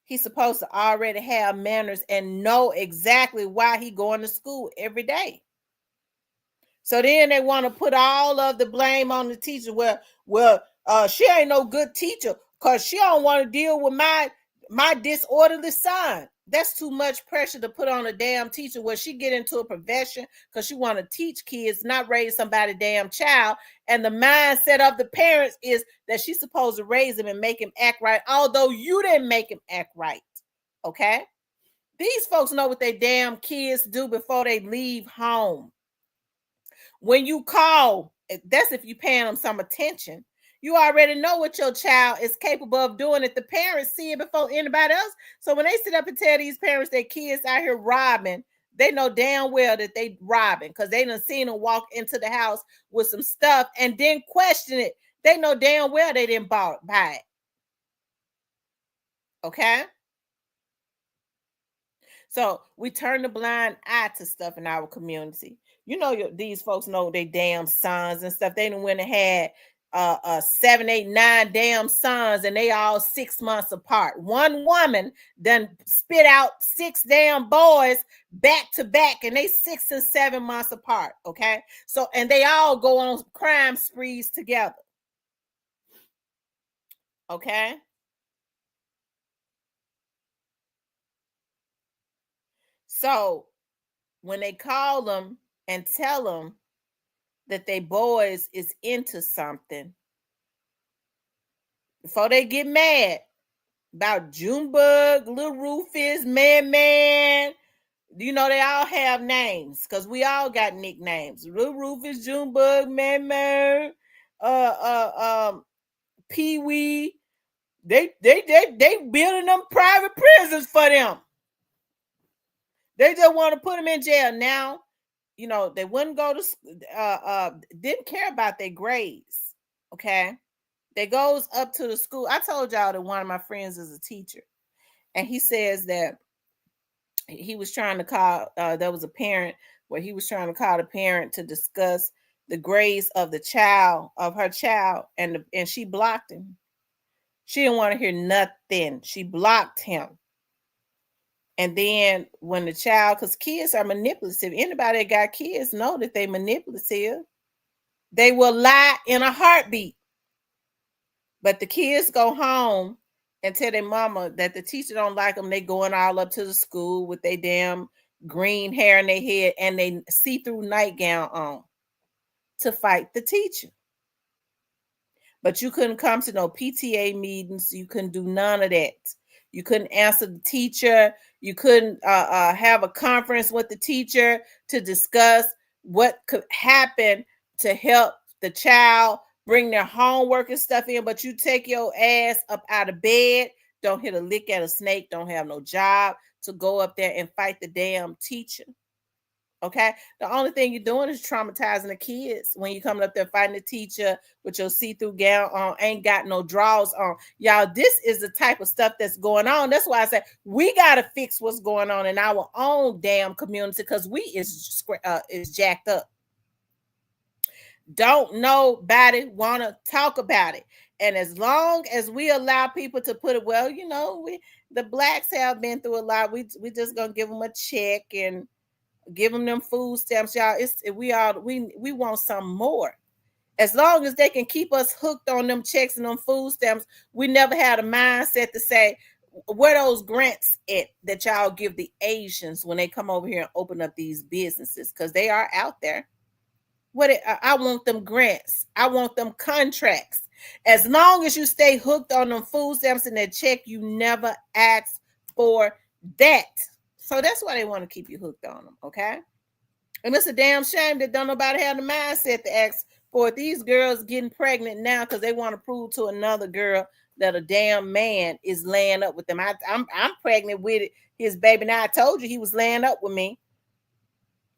He's supposed to already have manners and know exactly why he going to school every day. So then they want to put all of the blame on the teacher. Well, she ain't no good teacher because she don't want to deal with my disorderly son. That's too much pressure to put on a damn teacher where she get into a profession because she want to teach kids, not raise somebody damn child. And the mindset of the parents is that she's supposed to raise him and make him act right, although you didn't make him act right. Okay? These folks know what they damn kids do before they leave home. When you call, that's if you paying them some attention. You already know what your child is capable of doing if the parents see it before anybody else. So when they sit up and tell these parents their kids out here robbing, they know damn well that they robbing because they done seen them walk into the house with some stuff and then question it. They know damn well they didn't buy it. Okay? So we turn the blind eye to stuff in our community. You know, these folks know they damn sons and stuff. They done went and had 7, 8, 9 damn sons, and they all 6 months apart. One woman done spit out 6 damn boys back to back, and they 6 and 7 months apart. Okay, so and they all go on crime sprees together. Okay. So when they call them and tell them that they boys is into something, before they get mad about Junebug, Little Rufus, Man, you know, they all have names because we all got nicknames. Little Rufus, Junebug, Man, Pee Wee. They building them private prisons for them. They just want to put them in jail now. You know, they wouldn't go to didn't care about their grades. Okay. They goes up to the school. I told y'all that one of my friends is a teacher, and he says that he was trying to call, there was a parent where he was trying to call the parent to discuss the grades of the child, of her child, and she blocked him. She didn't want to hear nothing. She blocked him. And then when the child, because kids are manipulative, anybody that got kids know that they manipulative. They will lie in a heartbeat. But the kids go home and tell their mama that the teacher don't like them. They going all up to the school with their damn green hair in their head and they see-through nightgown on to fight the teacher. But you couldn't come to no PTA meetings. You couldn't do none of that. You couldn't answer the teacher. You couldn't have a conference with the teacher to discuss what could happen to help the child bring their homework and stuff in. But you take your ass up out of bed, don't hit a lick at a snake, don't have no job to go up there and fight the damn teacher. Okay, the only thing you're doing is traumatizing the kids when you coming up there fighting the teacher with your see-through gown on, ain't got no drawers on. Y'all, this is the type of stuff that's going on. That's why I say we gotta fix what's going on in our own damn community because we is jacked up. Don't nobody want to talk about it. And as long as we allow people to put it, well, you know, the blacks have been through a lot. We just gonna give them a check and give them food stamps, y'all. We want some more. As long as they can keep us hooked on them checks and them food stamps, we never had a mindset to say where those grants at that y'all give the Asians when they come over here and open up these businesses, because they are out there. I want them grants. I want them contracts. As long as you stay hooked on them food stamps and that check, you never ask for that. So that's why they want to keep you hooked on them, okay? And it's a damn shame that don't nobody have the mindset to ask for it. These girls getting pregnant now because they want to prove to another girl that a damn man is laying up with them. I'm pregnant with his baby. Now I told you he was laying up with me.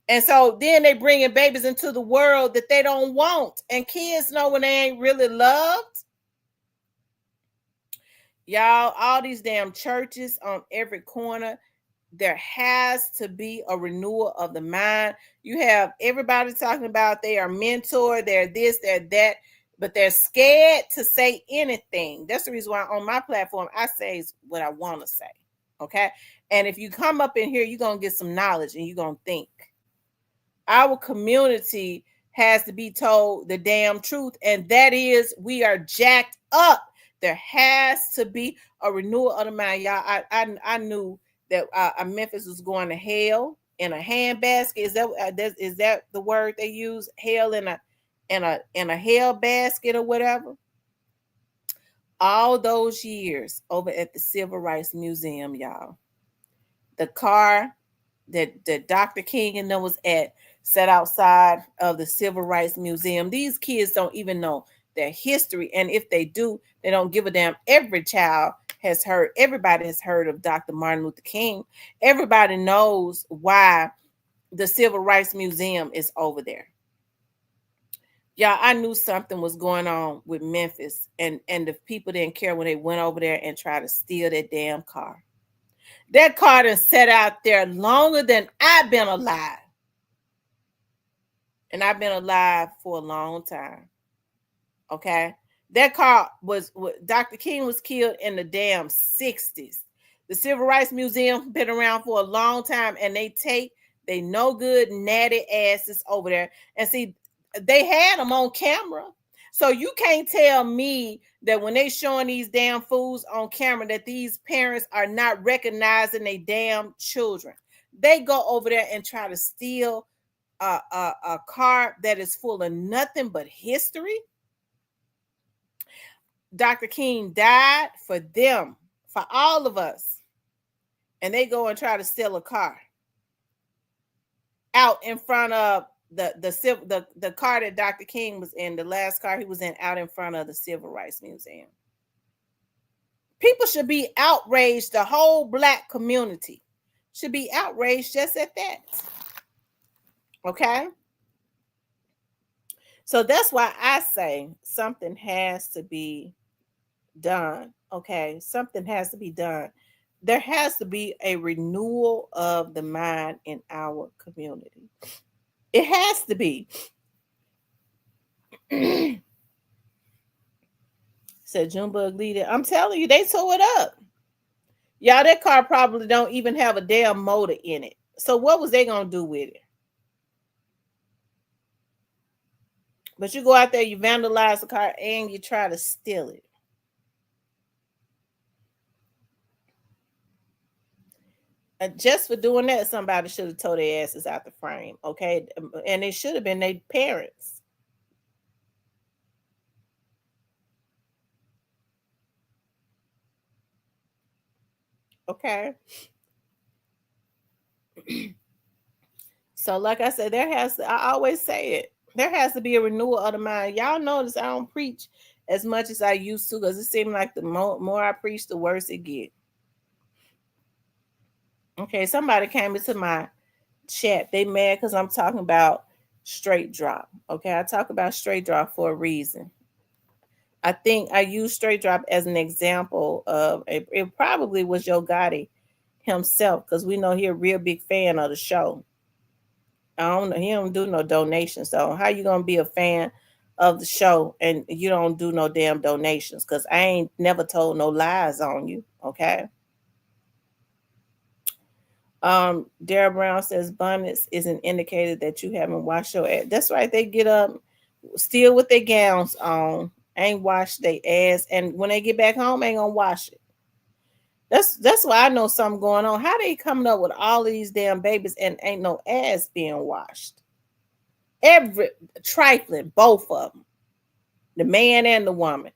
And so then they bringing babies into the world that they don't want. And kids know when they ain't really loved. Y'all, all these damn churches on every corner, there has to be a renewal of the mind. You have everybody talking about they are mentor, they're this, they're that, but they're scared to say anything. That's the reason why on my platform, I say what I want to say, okay? And if you come up in here, you're going to get some knowledge and you're going to think. Our community has to be told the damn truth, and that is we are jacked up. There has to be a renewal of the mind, y'all. I knew that Memphis was going to hell in a handbasket. Is that the word they use? Hell in a hell basket or whatever. All those years over at the Civil Rights Museum, y'all. The car that Dr. King and them was at sat outside of the Civil Rights Museum. These kids don't even know their history, and if they do, they don't give a damn. Everybody has heard of Dr. Martin Luther King. Everybody knows why the Civil Rights Museum is over there. Yeah, I knew something was going on with Memphis, and the people didn't care when they went over there and tried to steal that damn car. That car done sat out there longer than I've been alive. And I've been alive for a long time. Okay. That car was Dr. King was killed in the damn 60s. The Civil Rights Museum been around for a long time, and they take they no good natty asses over there. And see, they had them on camera. So you can't tell me that when they showing these damn fools on camera that these parents are not recognizing their damn children. They go over there and try to steal a car that is full of nothing but history. Dr. King died for them, for all of us. And they go and try to steal a car out in front of the car that Dr. King was in, the last car he was in, out in front of the Civil Rights Museum. People should be outraged. The whole Black community should be outraged just at that. Okay? So that's why I say something has to be done. Okay? Something has to be done. There has to be a renewal of the mind in our community. It has to be. Said Junebug leader. I'm telling you, they tore it up. Y'all, that car probably don't even have a damn motor in it. So what was they gonna do with it? But you go out there, you vandalize the car, and you try to steal it. Just for doing that, somebody should have tore their asses out the frame, okay? And it should have been their parents. Okay. So, like I said, I always say it, there has to be a renewal of the mind. Y'all notice I don't preach as much as I used to, because it seems like the more I preach, the worse it gets. Okay, somebody came into my chat. They mad because I'm talking about straight drop. Okay, I talk about straight drop for a reason. I think I use straight drop as an example of it probably was Yo Gotti himself, because we know he's a real big fan of the show. He don't do no donations. So how you gonna be a fan of the show and you don't do no damn donations? Because I ain't never told no lies on you. Okay. Dara Brown says bonnets is an indicator that you haven't washed your ass. That's right. They get up still with their gowns on, ain't washed their ass, and when they get back home, ain't gonna wash it. That's why I know something going on. How they coming up with all of these damn babies and ain't no ass being washed? Every trifling, both of them, the man and the woman,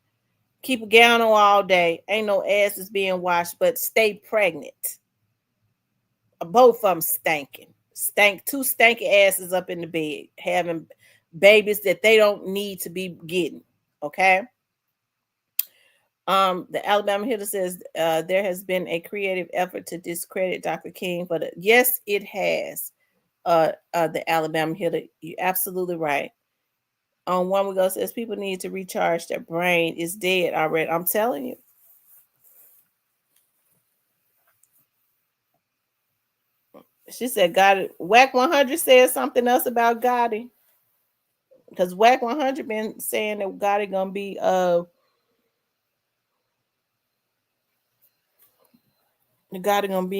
keep a gown on all day, ain't no asses being washed, but stay pregnant. Both of them stinking. Two stanky asses up in the bed, having babies that they don't need to be getting. Okay. The Alabama Hitter says there has been a creative effort to discredit Dr. King, but yes, it has. The Alabama Hitter, you're absolutely right. On one we go says people need to recharge their brain. It's dead already. I'm telling you. She said Gotti. Whack 100 said something else about Gotti. Because Whack 100 been saying that Gotti gonna be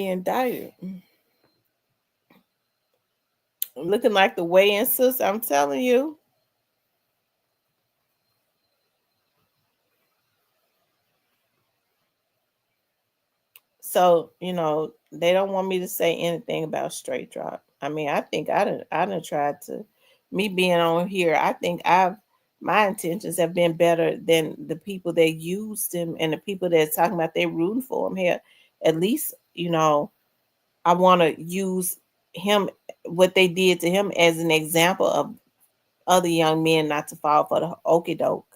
indicted. Looking like the weigh-in, sis. I'm telling you. So, they don't want me to say anything about straight drop. I mean, I think I done tried to, me being on here, I think my intentions have been better than the people that used him and the people that's talking about they rooting for him here. At least, I want to use him, what they did to him, as an example of other young men not to fall for the okie doke.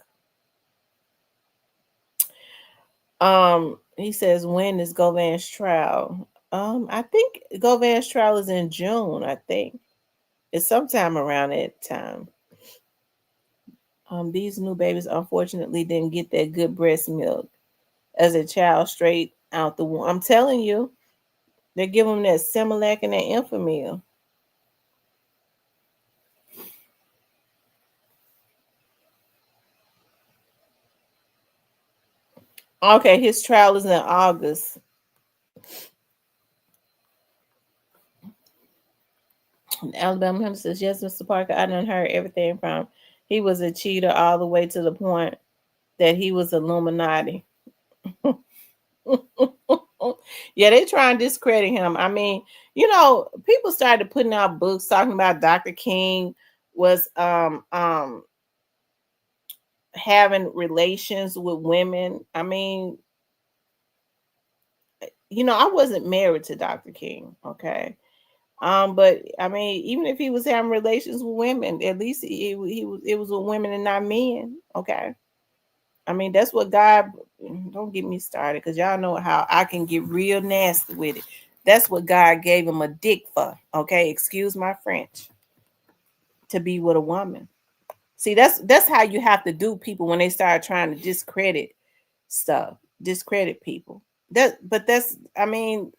He says, when is Govan's trial? I think Govan's trial is in June, I think. It's sometime around that time. These new babies unfortunately didn't get that good breast milk as a child straight out the womb. I'm telling you, They give them that Similac and that Enfamil. Okay, his trial is in August. Alabama Hunter says, yes, Mr. Parker, I done heard everything from he was a cheater all the way to the point that he was Illuminati. Yeah, they try and discredit him. I mean, people started putting out books talking about Dr. King was having relations with women. I mean, I wasn't married to Dr. King, okay? But I mean, even if he was having relations with women, at least it was with women and not men, okay? I mean, that's what God. Don't get me started, because y'all know how I can get real nasty with it. That's what God gave him a dick for, okay? Excuse my French. To be with a woman. See, that's how you have to do people when they start trying to discredit stuff, discredit people. I mean,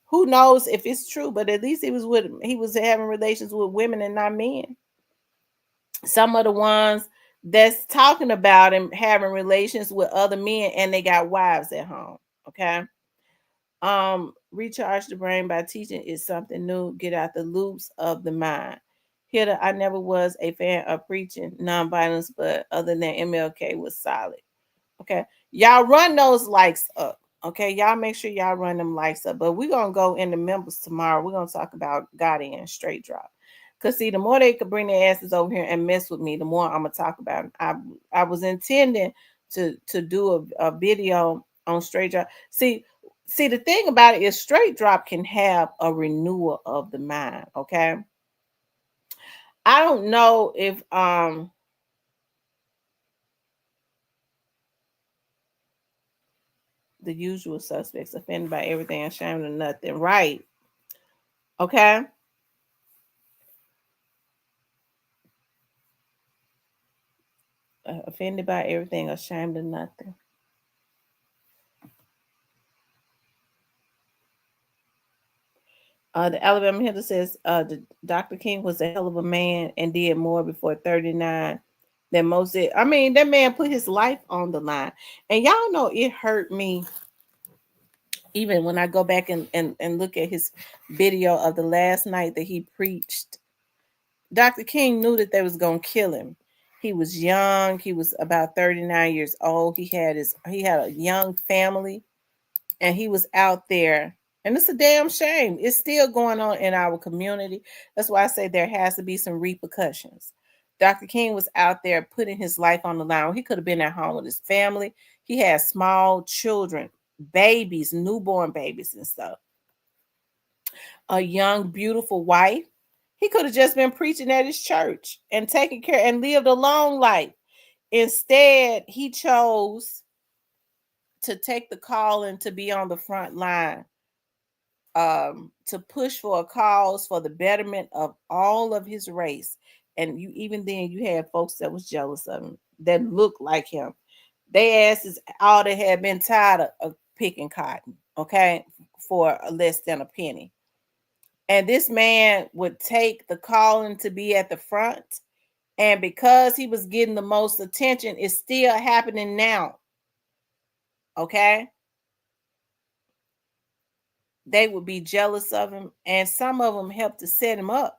who knows if it's true? But at least he was having relations with women and not men. Some of the ones that's talking about him having relations with other men and they got wives at home. Okay. Recharge the brain by teaching is something new. Get out the loops of the mind. Hitter, I never was a fan of preaching nonviolence, but other than MLK was solid. Okay. Y'all run those likes up. Okay. Y'all make sure y'all run them likes up. But we're going to go into members tomorrow. We're going to talk about Gotti and Straight Drop. Because, see, the more they could bring their asses over here and mess with me, the more I'm going to talk about it. I was intending to do a video on Straight Drop. See, the thing about it is Straight Drop can have a renewal of the mind, okay? I don't know if the usual suspects offended by everything, ashamed of nothing, right? Okay. Offended by everything, ashamed of nothing. The Alabama Hindu says Dr. King was a hell of a man and did more before 39 than most did. I mean, that man put his life on the line. And y'all know it hurt me even when I go back and look at his video of the last night that he preached. Dr. King knew that they was going to kill him. He was young. He was about 39 years old. He had a young family, and he was out there. And it's a damn shame. It's still going on in our community. That's why I say there has to be some repercussions. Dr. King was out there putting his life on the line. He could have been at home with his family. He had small children, babies, newborn babies and stuff. A young, beautiful wife. He could have just been preaching at his church and taking care and lived a long life. Instead, he chose to take the call and to be on the front line, to push for a cause for the betterment of all of his race. And even then, you had folks that was jealous of him, that looked like him. They asses all they had been tired of picking cotton, okay, for less than a penny. And this man would take the calling to be at the front. And because he was getting the most attention, it's still happening now. Okay? They would be jealous of him, and some of them helped to set him up.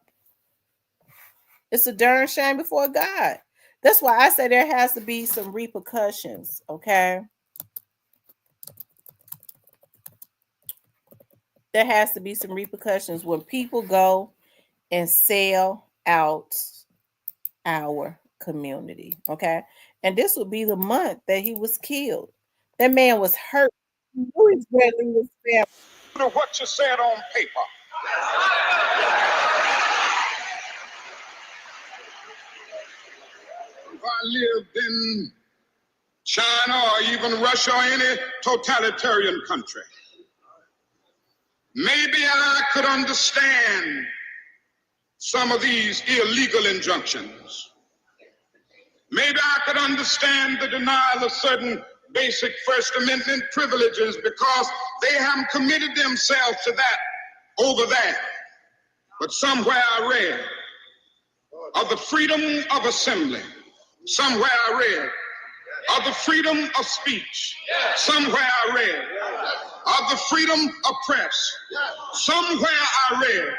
It's a darn shame before God. That's why I say there has to be some repercussions, okay? There has to be some repercussions when people go and sell out our community, okay? And this would be the month that he was killed. That man was hurt. He knew his family was family. What you said on paper. If I lived in China or even Russia or any totalitarian country, maybe I could understand some of these illegal injunctions. Maybe I could understand the denial of certain basic First Amendment privileges because they haven't committed themselves to that over there. But somewhere I read of the freedom of assembly. Somewhere I read of the freedom of speech. Somewhere I read of the freedom of press. Somewhere I read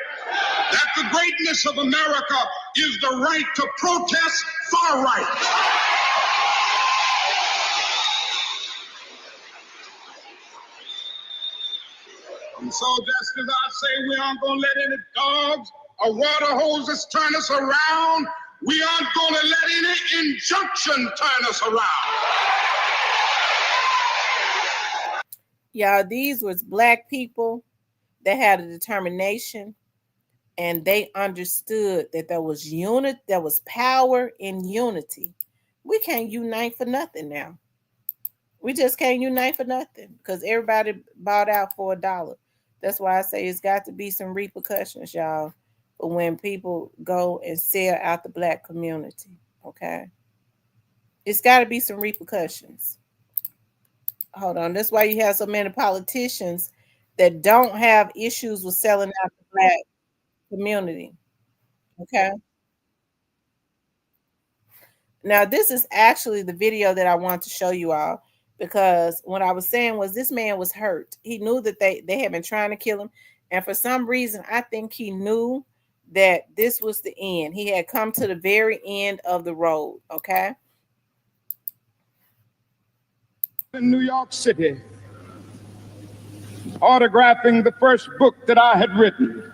that the greatness of America is the right to protest far right. And so just as I say we aren't going to let any dogs or water hoses turn us around, we aren't going to let any injunction turn us around. Y'all, these was Black people that had a determination, and they understood that there was power in unity. We can't unite for nothing now. We just can't unite for nothing because everybody bought out for $1. That's why I say it's got to be some repercussions, y'all, for when people go and sell out the Black community. Okay, it's got to be some repercussions. Hold on, that's why you have so many politicians that don't have issues with selling out the Black community. Okay. Now, this is actually the video that I want to show you all, because what I was saying was this man was hurt. He knew that they had been trying to kill him. And for some reason, I think he knew that this was the end. He had come to the very end of the road. Okay. In New York City, autographing the first book that I had written.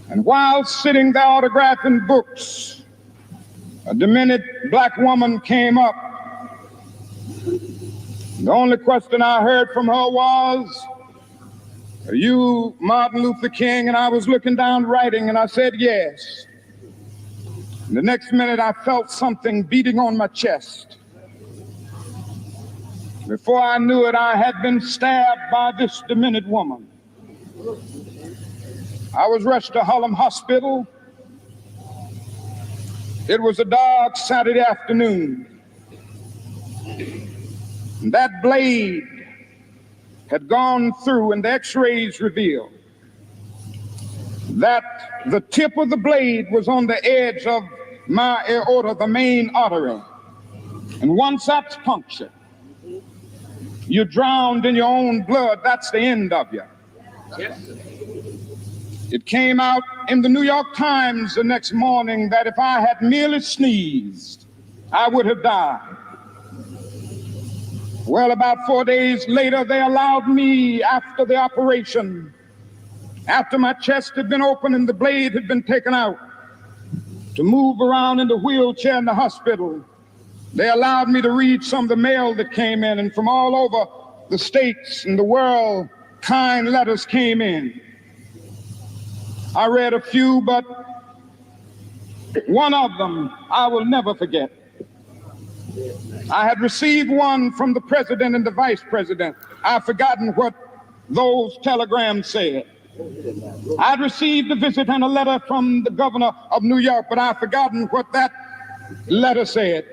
And while sitting there autographing books, a demented Black woman came up. The only question I heard from her was, "Are you Martin Luther King?" And I was looking down writing, and I said, "Yes." And the next minute, I felt something beating on my chest. Before I knew it, I had been stabbed by this demented woman. I was rushed to Harlem Hospital. It was a dark Saturday afternoon. And that blade had gone through, and the x-rays revealed that the tip of the blade was on the edge of my aorta, the main artery. And once that's punctured, you're drowned in your own blood. That's the end of you. Yes. It came out in the New York Times the next morning that if I had merely sneezed, I would have died. Well, about 4 days later, they allowed me, after the operation, after my chest had been opened and the blade had been taken out, to move around in the wheelchair in the hospital. They allowed me to read some of the mail that came in, and from all over the states and the world, kind letters came in. I read a few, but one of them I will never forget. I had received one from the president and the vice president. I've forgotten what those telegrams said. I'd received a visit and a letter from the governor of New York, but I've forgotten what that letter said.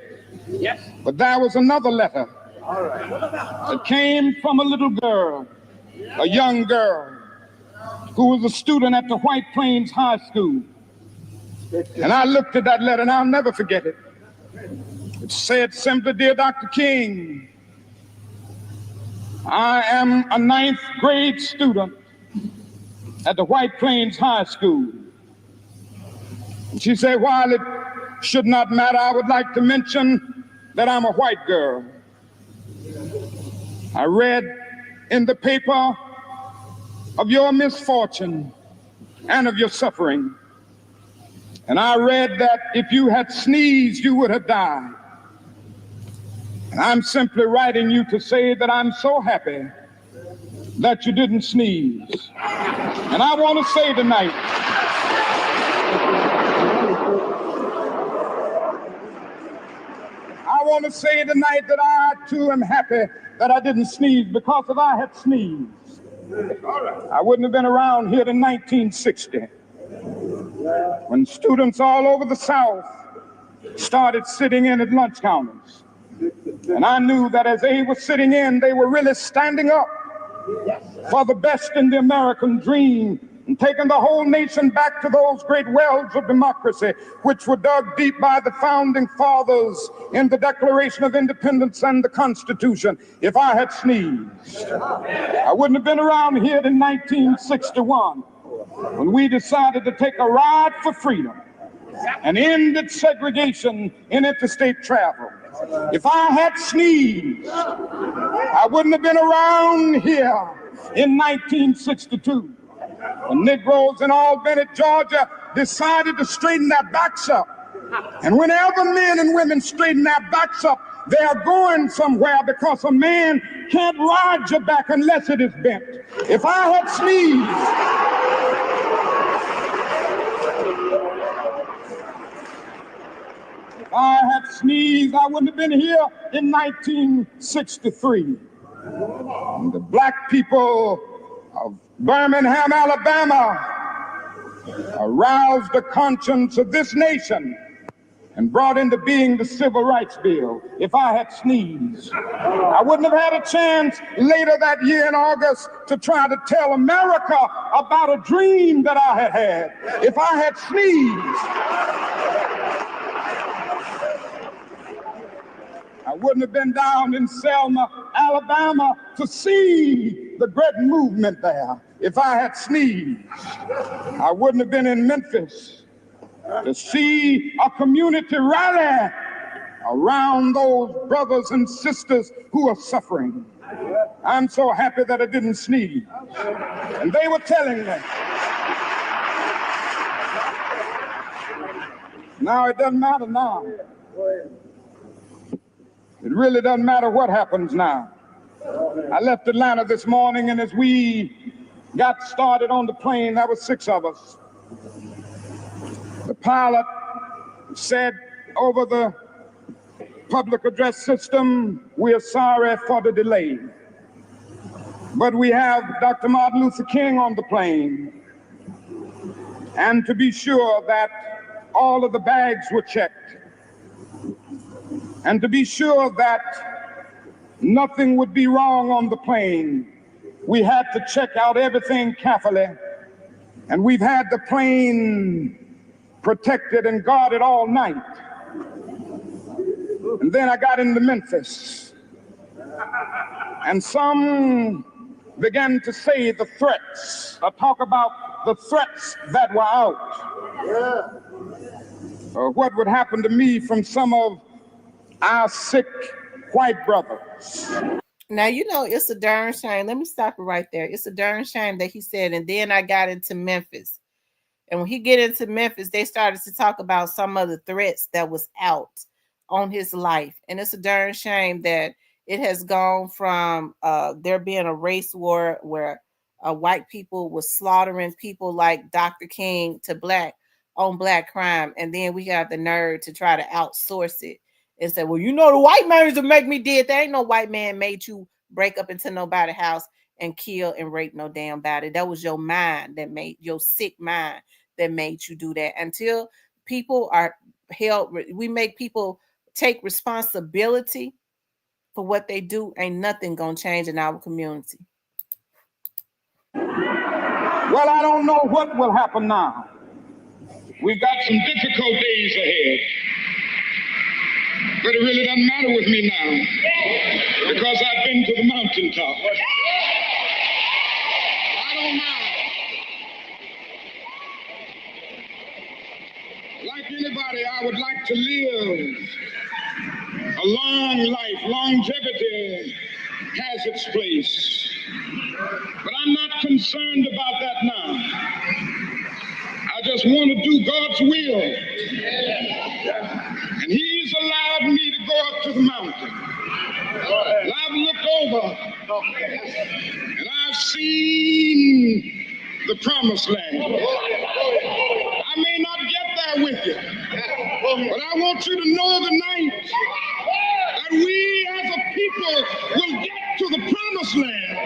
Yes. But there was another letter. All right. It came from a little girl, a young girl, who was a student at the White Plains High School. And I looked at that letter, and I'll never forget it. It said simply, "Dear Dr. King, I am a 9th grade student at the White Plains High School." And she said, "While it should not matter, I would like to mention that I'm a white girl. I read in the paper of your misfortune and of your suffering. And I read that if you had sneezed, you would have died. And I'm simply writing you to say that I'm so happy that you didn't sneeze." And I want to say tonight, that I too am happy that I didn't sneeze, because if I had sneezed, I wouldn't have been around here in 1960, when students all over the South started sitting in at lunch counters. And I knew that as they were sitting in, they were really standing up for the best in the American dream and taking the whole nation back to those great wells of democracy which were dug deep by the founding fathers in the Declaration of Independence and the Constitution. If I had sneezed, I wouldn't have been around here in 1961 when we decided to take a ride for freedom and ended segregation in interstate travel. If I had sneezed, I wouldn't have been around here in 1962 when Negroes in Albany, Georgia decided to straighten their backs up. And whenever men and women straighten their backs up, they are going somewhere, because a man can't ride your back unless it is bent. If I had sneezed, if I had sneezed, I wouldn't have been here in 1963. And the black people of Birmingham, Alabama, aroused the conscience of this nation and brought into being the Civil Rights Bill. If I had sneezed, I wouldn't have had a chance later that year in August to try to tell America about a dream that I had had. If I had sneezed, I wouldn't have been down in Selma, Alabama to see the great movement there. If I had sneezed, I wouldn't have been in Memphis to see a community rally around those brothers and sisters who are suffering. I'm so happy that I didn't sneeze. And they were telling me, now it doesn't matter now. It really doesn't matter what happens now. I left Atlanta this morning, and as we got started on the plane, there were 6 of us. The pilot said over the public address system, "We are sorry for the delay, but we have Dr. Martin Luther King on the plane, and to be sure that all of the bags were checked, and to be sure that nothing would be wrong on the plane, we had to check out everything carefully, and we've had the plane protected and guarded all night." And then I got into Memphis, and some began to say the threats, or talk about the threats that were out, or what would happen to me from some of our sick white brothers. Now, you know, it's a darn shame. Let me stop it right there. It's a darn shame that he said, and then I got into Memphis. And when he get into Memphis, they started to talk about some of the threats that was out on his life. And it's a darn shame that it has gone from there being a race war where white people was slaughtering people like Dr. King to black on black crime. And then we have the nerve to try to outsource it and say, well, you know, the white man used to make me did. There ain't no white man made you break up into nobody's house and kill and rape no damn body. That was your mind that made your sick mind that made you do that. Until people are held, we make people take responsibility for what they do, ain't nothing gonna change in our community. Well, I don't know what will happen now. We've got some difficult days ahead. But it really doesn't matter with me now, because I've been to the mountaintop. I don't mind. Like anybody, I would like to live a long life. Longevity has its place. But I'm not concerned about that now. I just want to do God's will. And He's allowed me to go up to the mountain. And I've looked over and I've seen the promised land. I may not get there with you, but I want you to know tonight that we as a people will get to the promised land.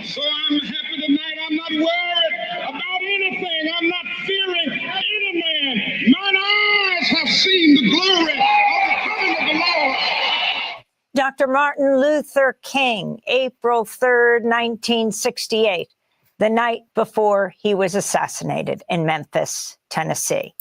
So I'm happy tonight. I'm not worried about and I'm not fearing any man. Mine eyes have seen the glory of the coming of the Lord. Dr. Martin Luther King, April 3rd, 1968, the night before he was assassinated in Memphis, Tennessee.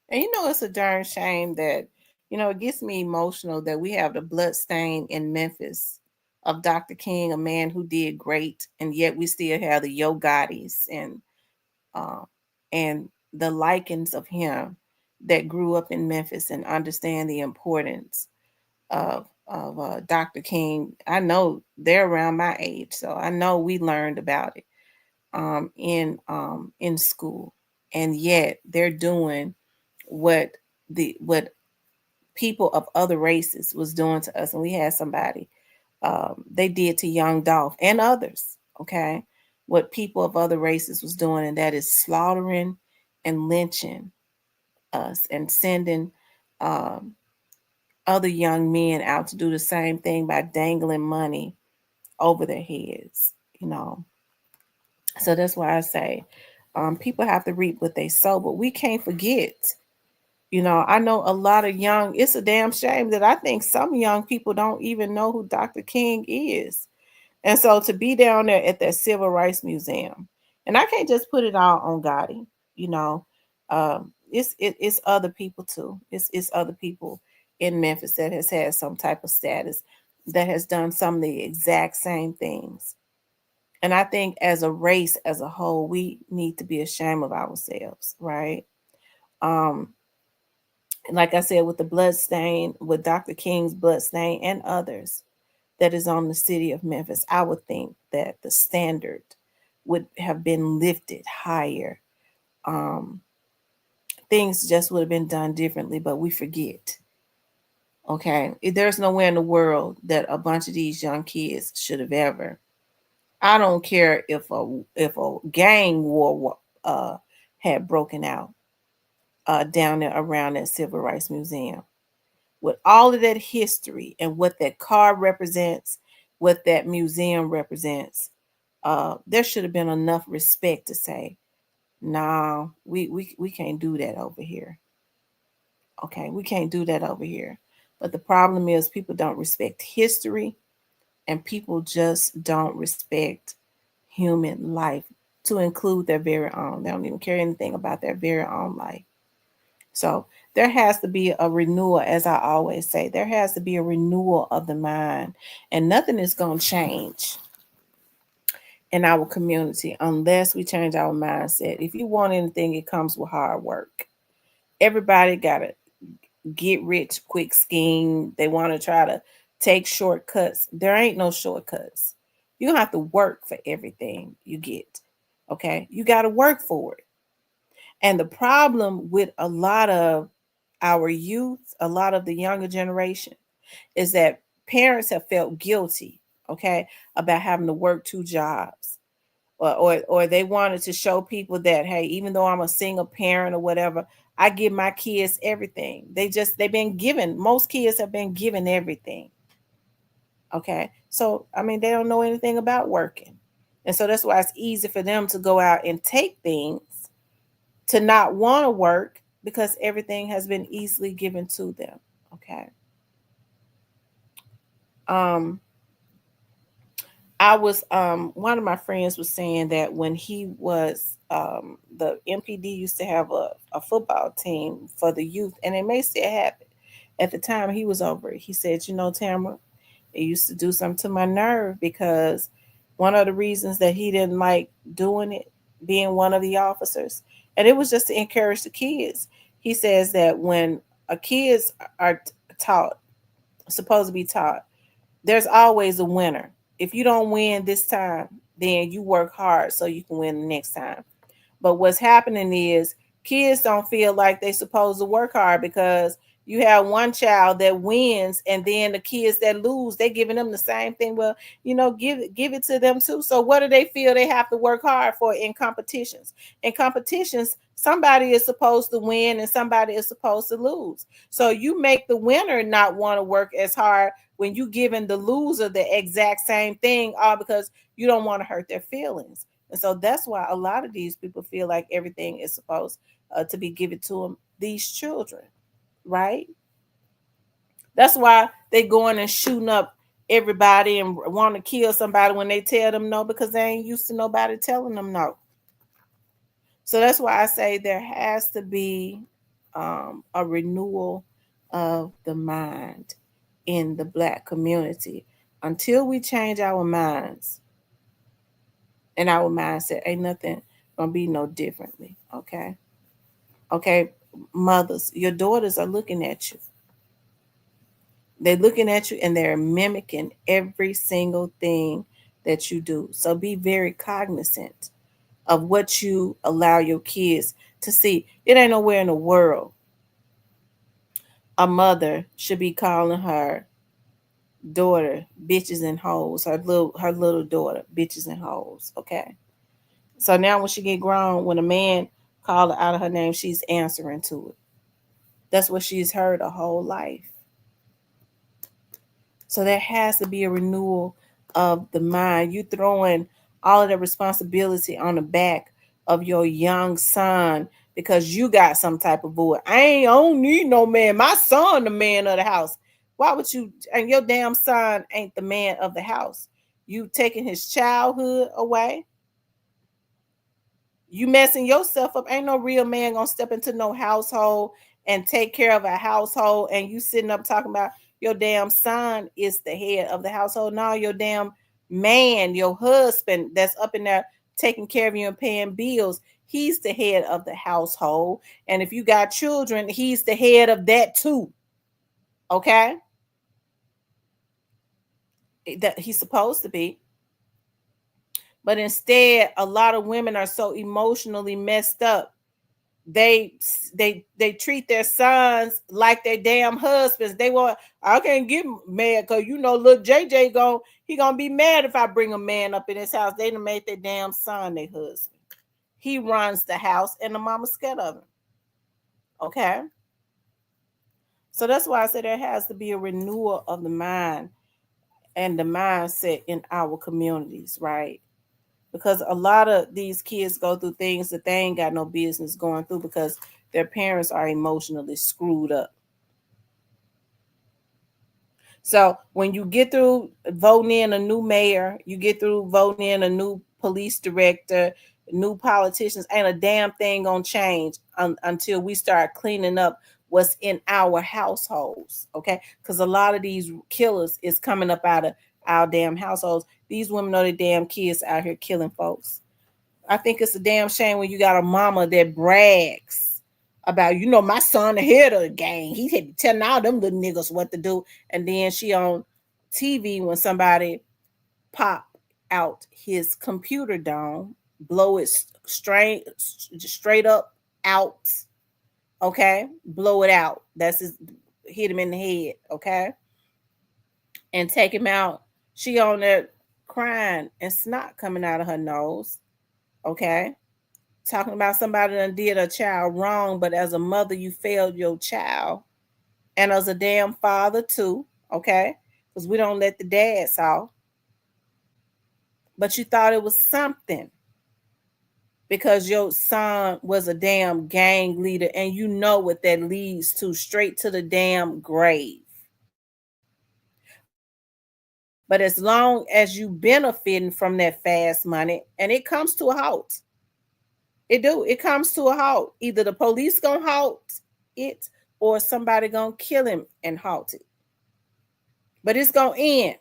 And it's a darn shame that, it gets me emotional that we have the blood stain in Memphis of Dr. King, a man who did great, and yet we still have the Yo Gottis and the lichens of him that grew up in Memphis and understand the importance of Dr. King. I know they're around my age, so I know we learned about it in school, and yet they're doing what people of other races was doing to us. And we had somebody they did to young Dolph and others, okay, what people of other races was doing, and that is slaughtering and lynching us and sending other young men out to do the same thing by dangling money over their heads, So that's why I say people have to reap what they sow, but we can't forget. I know a lot of it's a damn shame that I think some young people don't even know who Dr. King is. And so to be down there at that Civil Rights Museum, and I can't just put it all on Gotti, it's other people too. It's other people in Memphis that has had some type of status that has done some of the exact same things. And I think as a race, as a whole, we need to be ashamed of ourselves, right? Like I said, with the blood stain, with Dr. King's blood stain and others that is on the city of Memphis, I would think that the standard would have been lifted higher. Things just would have been done differently, but we forget. Okay, there's nowhere in the world that a bunch of these young kids should have ever. I don't care if a gang war had broken out down there around that Civil Rights Museum. With all of that history and what that car represents, what that museum represents, there should have been enough respect to say, no, we can't do that over here. Okay, we can't do that over here. But the problem is people don't respect history, and people just don't respect human life to include their very own. They don't even care anything about their very own life. So there has to be a renewal, as I always say, there has to be a renewal of the mind, and nothing is going to change in our community unless we change our mindset. If you want anything, it comes with hard work. Everybody got a get rich quick scheme. They want to try to take shortcuts. There ain't no shortcuts. You don't have to work for everything you get. Okay, you got to work for it. And the problem with a lot of our youth, a lot of the younger generation, is that parents have felt guilty, okay, about having to work two jobs. Or they wanted to show people that, hey, even though I'm a single parent or whatever, I give my kids everything. They've been given, most kids have been given everything. Okay. So, I mean, they don't know anything about working. And so that's why it's easy for them to go out and take things, to not want to work, because everything has been easily given to them. Okay. I was one of my friends was saying that when he was the MPD used to have a football team for the youth, and it may still happen. At the time he was over it, he said, Tamara, it used to do something to my nerve, because one of the reasons that he didn't like doing it, being one of the officers, and it was just to encourage the kids. He says that when kids are supposed to be taught, there's always a winner. If you don't win this time, then you work hard so you can win the next time. But what's happening is kids don't feel like they're supposed to work hard, because you have one child that wins, and then the kids that lose, they're giving them the same thing. Well, give it to them too. So what do they feel they have to work hard for in competitions? In competitions, somebody is supposed to win and somebody is supposed to lose. So you make the winner not want to work as hard when you giving the loser the exact same thing, all because you don't want to hurt their feelings. And so that's why a lot of these people feel like everything is supposed to be given to them, these children, right? That's why they going and shooting up everybody and want to kill somebody when they tell them no, because they ain't used to nobody telling them no. So that's why I say there has to be a renewal of the mind in the Black community. Until we change our minds and our mindset, ain't nothing gonna be no differently. Okay. Okay, mothers, your daughters are looking at you. They're looking at you and they're mimicking every single thing that you do. So be very cognizant of what you allow your kids to see. It ain't nowhere in the world a mother should be calling her daughter bitches and hoes, her little daughter bitches and hoes. Okay. So now when she get grown, when a man call her out of her name, she's answering to it. That's what she's heard her whole life. So there has to be a renewal of the mind. You throwing all of the responsibility on the back of your young son because you got some type of void. I don't need no man. My son the man of the house. Why would you? And your damn son ain't the man of the house. You taking his childhood away. You messing yourself up. Ain't no real man gonna step into no household and take care of a household, and you sitting up talking about your damn son is the head of the household. No, your damn man, your husband that's up in there taking care of you and paying bills, he's the head of the household. And if you got children, he's the head of that too. Okay? That he's supposed to be. But instead, a lot of women are so emotionally messed up. They treat their sons like their damn husbands. They want, I can't get mad because look, JJ he gonna be mad if I bring a man up in his house. They done made their damn son their husband. He runs the house and the mama's scared of him. Okay. So that's why I said there has to be a renewal of the mind and the mindset in our communities, right? Because a lot of these kids go through things that they ain't got no business going through because their parents are emotionally screwed up. So when you get through voting in a new mayor, you get through voting in a new police director, new politicians, ain't a damn thing gonna change until we start cleaning up what's in our households. Okay, because a lot of these killers is coming up out of our damn households. These women know their damn kids out here killing folks. I think it's a damn shame when you got a mama that brags about, my son ahead of the game. He be telling all them little niggas what to do. And then she on TV when somebody pop out his computer dome, blow it straight up out. Okay. Blow it out. Hit him in the head. Okay. And take him out. She on there crying and snot coming out of her nose. Okay. Talking about somebody that did a child wrong, but as a mother, you failed your child. And as a damn father, too. Okay. Because we don't let the dads off. But you thought it was something. Because your son was a damn gang leader. And you know what that leads to. Straight to the damn grave. But as long as you benefiting from that fast money, and it comes to a halt. It comes to a halt. Either the police gonna halt it or somebody gonna kill him and halt it. But it's gonna end.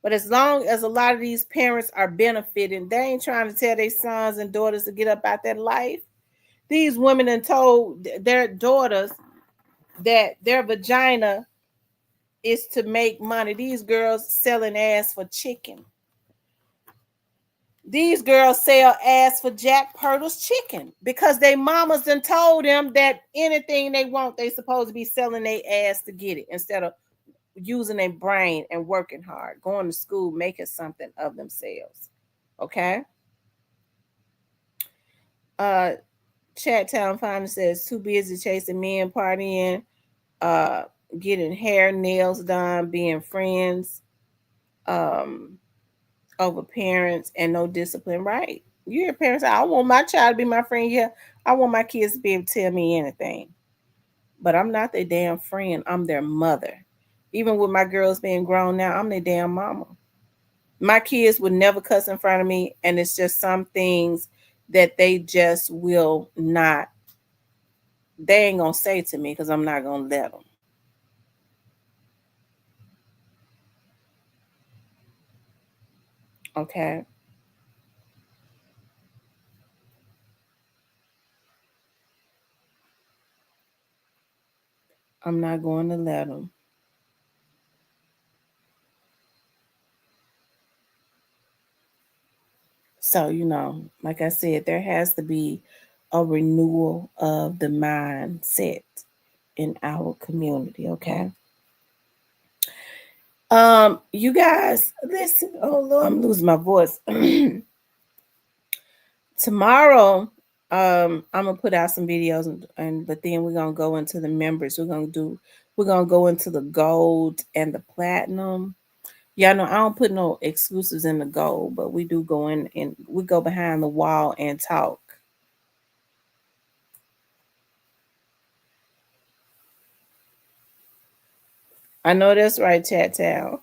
But as long as a lot of these parents are benefiting, they ain't trying to tell their sons and daughters to get up out that life. These women have told their daughters that their vagina is to make money. These girls selling ass for chicken. These girls sell ass for Jack Purtle's chicken because they mamas done told them that anything they want, they supposed to be selling their ass to get it instead of using their brain and working hard, going to school, making something of themselves. Okay. Chat Town Finder says too busy chasing men, partying, getting hair, nails done, being friends. over parents and no discipline. Right? You hear parents say, "I want my child to be my friend." Yeah, I want my kids to be able to tell me anything, but I'm not their damn friend. I'm their mother. Even with my girls being grown now, I'm their damn mama. My kids would never cuss in front of me, and it's just some things that they just will not. They ain't gonna say to me because I'm not gonna let them. Okay, I'm not going to let them. So, like I said, there has to be a renewal of the mindset in our community, okay? You guys, listen. Oh Lord, I'm losing my voice. Tomorrow, I'm gonna put out some videos and but then we're gonna go into the members. We're gonna go into the gold and the platinum. Yeah, no, I don't put no exclusives in the gold, but we do go in and we go behind the wall and talk. I know that's right, Chat Town.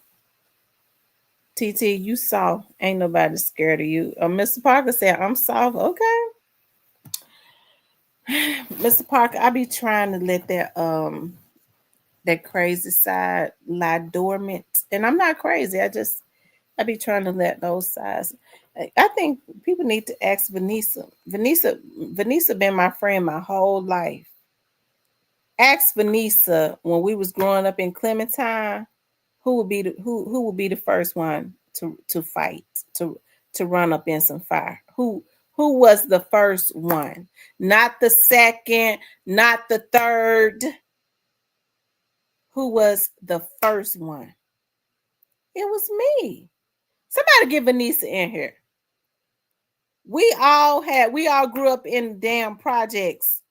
TT, you soft. Ain't nobody scared of you. Mr. Parker said, I'm soft. Okay. Mr. Parker, I be trying to let that crazy side lie dormant. And I'm not crazy. I be trying to let those sides. I think people need to ask Vanessa. Vanessa been my friend my whole life. Ask Vanessa when we was growing up in Clementine, who would be the first one to fight, to run up in some fire? Who was the first one? Not the second, not the third. Who was the first one? It was me. Somebody get Vanessa in here. We all grew up in damn projects.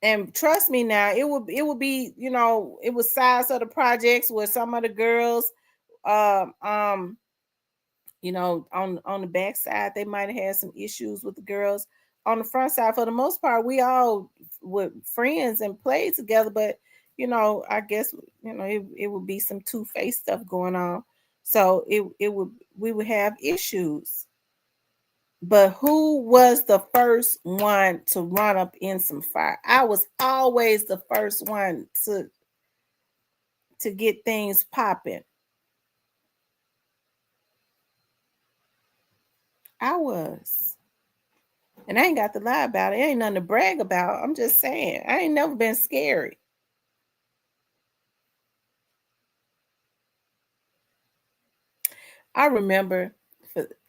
And trust me now, it would be, it was size of the projects where some of the girls um um on the back side, they might have had some issues with the girls. On the front side, for the most part, we all were friends and played together. But I guess it would be some two-faced stuff going on. So we would have issues. But who was the first one to run up in some fire? I was always the first one to get things popping. I was. And I ain't got to lie about it. It ain't nothing to brag about. I'm just saying. I ain't never been scary. I remember,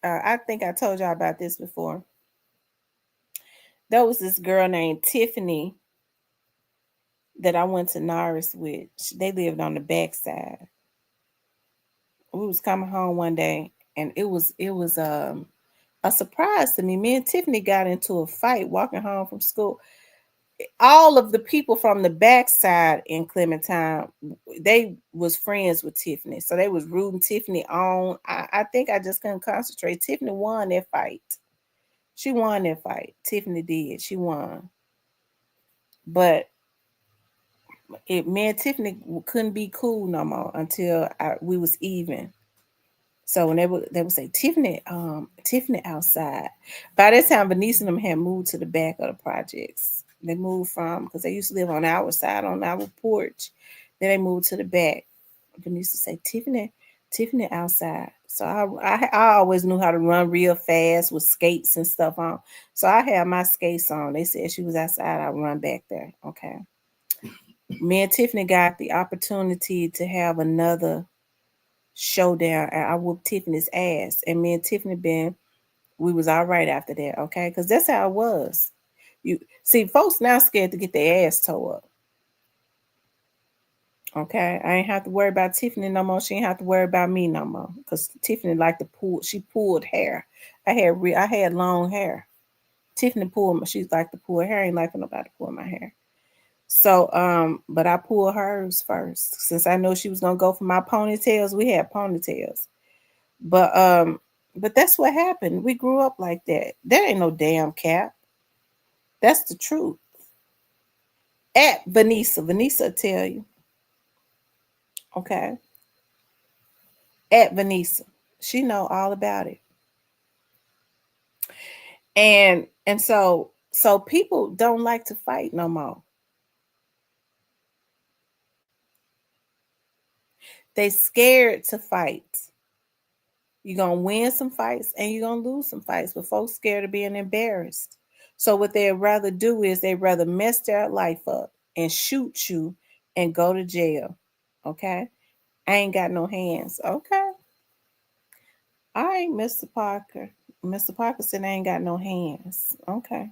I think I told y'all about this before. There was this girl named Tiffany that I went to Norris with. They lived on the backside. We was coming home one day, and it was a surprise to me. Me and Tiffany got into a fight walking home from school. All of the people from the backside in Clementine, they was friends with Tiffany, so they was rooting Tiffany on. I think I just couldn't concentrate. Tiffany won that fight. She won that fight. Tiffany did. She won. But me and Tiffany couldn't be cool no more until we was even. So when they would say Tiffany outside. By that time, Vanessa and them had moved to the back of the projects. They moved from, because they used to live on our side on our porch. Then they moved to the back. Vanessa say Tiffany outside. So I always knew how to run real fast with skates and stuff on. So I had my skates on. They said she was outside. I run back there. Okay. Me and Tiffany got the opportunity to have another showdown. I whooped Tiffany's ass, and me and Tiffany we was all right after that, okay? Because that's how it was. You see, folks now scared to get their ass tore up. Okay, I ain't have to worry about Tiffany no more. She ain't have to worry about me no more. Because Tiffany liked to pull. She pulled hair. I had long hair. Tiffany pulled. She liked to pull hair. I ain't like for nobody to pull my hair. So, but I pulled hers first. Since I know she was gonna go for my ponytails, we had ponytails. But But that's what happened. We grew up like that. There ain't no damn cap. That's the truth. At Vanessa will tell you. Okay. At Vanessa, she know all about it. And so people don't like to fight no more. They scared to fight. You're going to win some fights and you're going to lose some fights, but folks scared of being embarrassed. So what they'd rather do is they'd rather mess their life up and shoot you and go to jail. Okay? I ain't got no hands. Okay. All right, Mr. Parker. Mr. Parker said I ain't got no hands. Okay.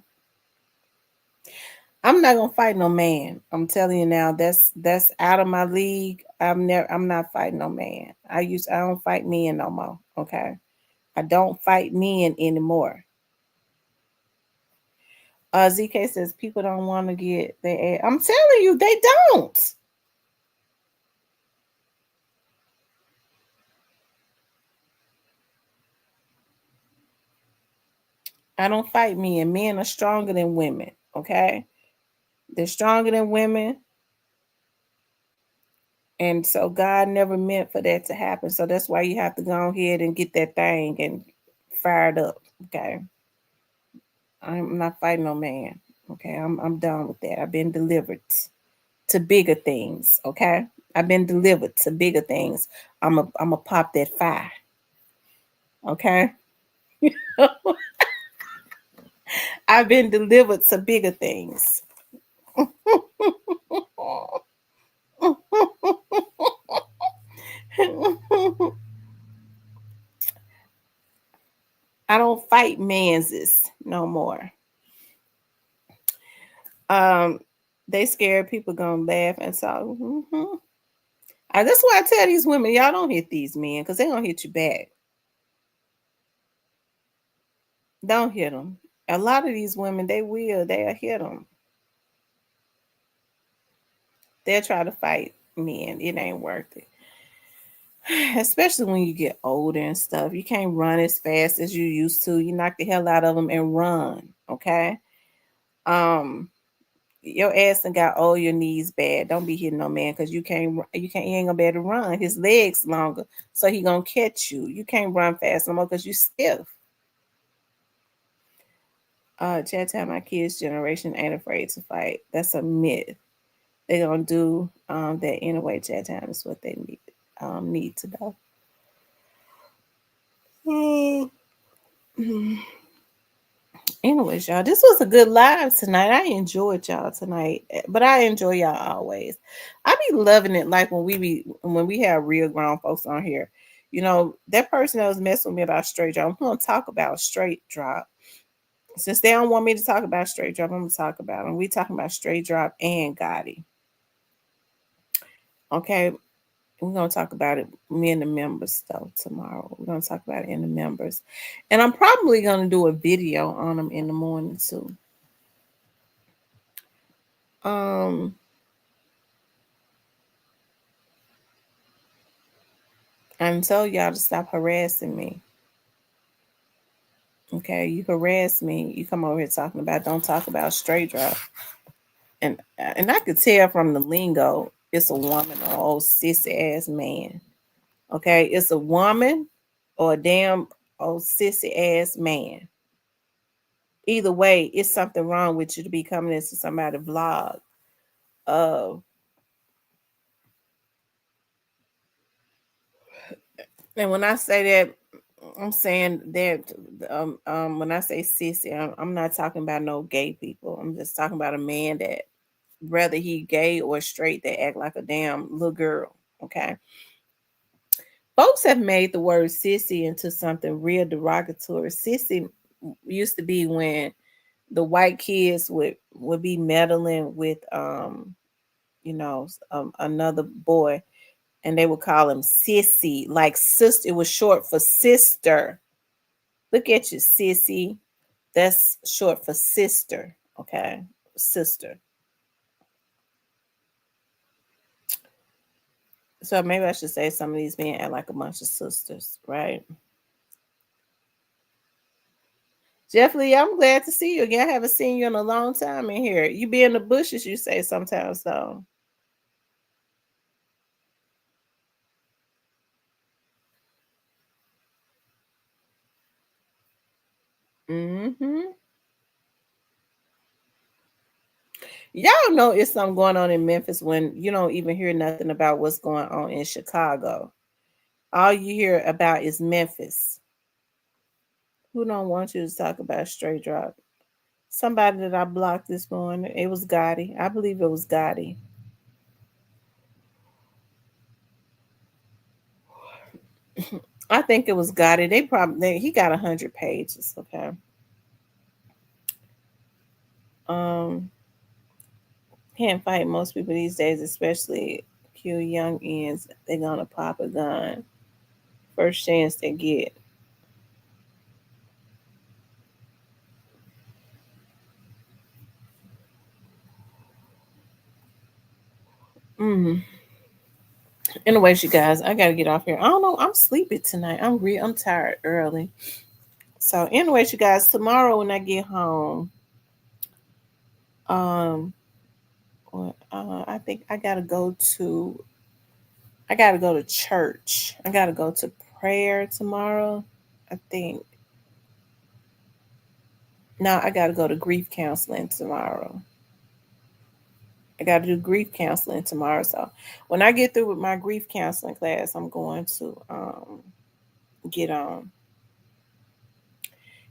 I'm not gonna fight no man. I'm telling you now, that's out of my league. I'm not fighting no man. I don't fight men no more. Okay. I don't fight men anymore. ZK says people don't want to get their ass. I'm telling you, they don't. I don't fight men. Men are stronger than women. Okay. They're stronger than women. And so God never meant for that to happen. So that's why you have to go ahead and get that thing and fired up. Okay. I'm not fighting no man. Okay. I'm done with that. I've been delivered to bigger things. Okay. I've been delivered to bigger things. I'm a pop that fire. Okay. I've been delivered to bigger things. I don't fight manses no more. They scared people gonna laugh and so. That's why I tell these women, y'all don't hit these men because they're gonna hit you back. Don't hit them. A lot of these women, they'll hit them. They'll try to fight men. It ain't worth it. Especially when you get older and stuff. You can't run as fast as you used to. You knock the hell out of them and run. Okay. Your ass and got all your knees bad. Don't be hitting no man because you ain't gonna be able to run. His legs longer, so he gonna catch you. You can't run fast no more because you stiff. Chat time, my kids' generation ain't afraid to fight. That's a myth. They gonna do that anyway. Chat time is what they need to know. Anyways, y'all, this was a good live tonight. I enjoyed y'all tonight, but I enjoy y'all always. I be loving it like when we have real grown folks on here. You know, that person that was messing with me about straight drop, I'm gonna talk about straight drop. Since they don't want me to talk about straight drop, I'm gonna talk about them. We talking about straight drop and Gotti. Okay, we're gonna talk about it. Me and the members though tomorrow. We're gonna talk about it in the members, and I'm probably gonna do a video on them in the morning too. I told y'all to stop harassing me. Okay, you harass me. You come over here talking about don't talk about straight drop, and I could tell from the lingo it's a woman or old sissy ass man. Okay, it's a woman or a damn old sissy ass man. Either way, it's something wrong with you to be coming into somebody's vlog. And when I say that, I'm saying that when I say sissy, I'm not talking about no gay people. I'm just talking about a man that, whether he gay or straight, they act like a damn little girl. Okay. Folks have made the word sissy into something real derogatory. Sissy used to be when the white kids would be meddling with another boy, and they would call him sissy, like sister. It was short for sister. Look at you, sissy. That's short for sister. Okay, sister. So maybe I should say some of these men act like a bunch of sisters, right? Jeff Lee, I'm glad to see you again. I haven't seen you in a long time in here. You be in the bushes, you say sometimes, though. Mm-hmm. Y'all know it's something going on in Memphis when you don't even hear nothing about what's going on in Chicago. All you hear about is Memphis. Who don't want you to talk about straight drop? Somebody that I blocked this morning. It was Gotti. I believe it was Gotti. I think it was Gotti. He got 100 pages. Okay. Can't fight most people these days, especially Q young ends. They're gonna pop a gun first chance they get. Anyways, you guys, I gotta get off here. I don't know. I'm sleepy tonight. I'm tired early. So, anyways, you guys, tomorrow when I get home, I think I gotta go to church. I gotta go to prayer tomorrow. I think. No, I gotta go to grief counseling tomorrow. I got to do grief counseling tomorrow. So when I get through with my grief counseling class, I'm going to get on.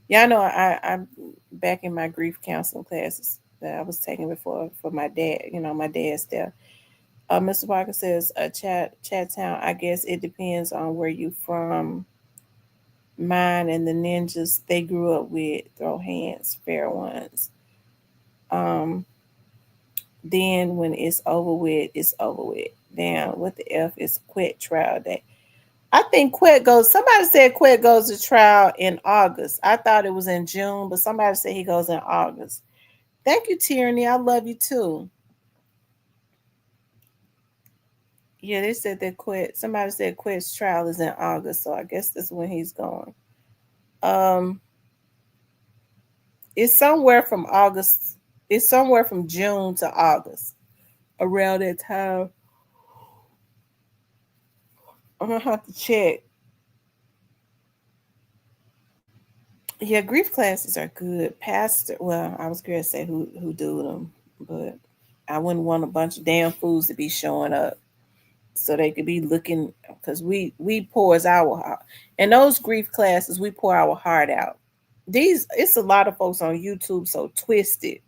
Y'all know I'm back in my grief counseling classes that I was taking before for my dad. You know, my dad's death. Mr. Parker says, Chattown, I guess it depends on where you from. Mine and the ninjas they grew up with, throw hands, fair ones. Then when it's over with, it's over with. Damn, what the F is quit trial day? I think somebody said Quet goes to trial in August. I thought it was in June, but somebody said he goes in August. Thank you, Tyranny. I love you too. Yeah, they said that somebody said Quet's trial is in August, so I guess that's when he's going. It's somewhere from August. It's somewhere from June to August. Around that time. I'm gonna have to check. Yeah, grief classes are good. I was going to say who do them, but I wouldn't want a bunch of damn fools to be showing up so they could be looking because we pours our heart. In those grief classes, we pour our heart out. It's a lot of folks on YouTube so twisted.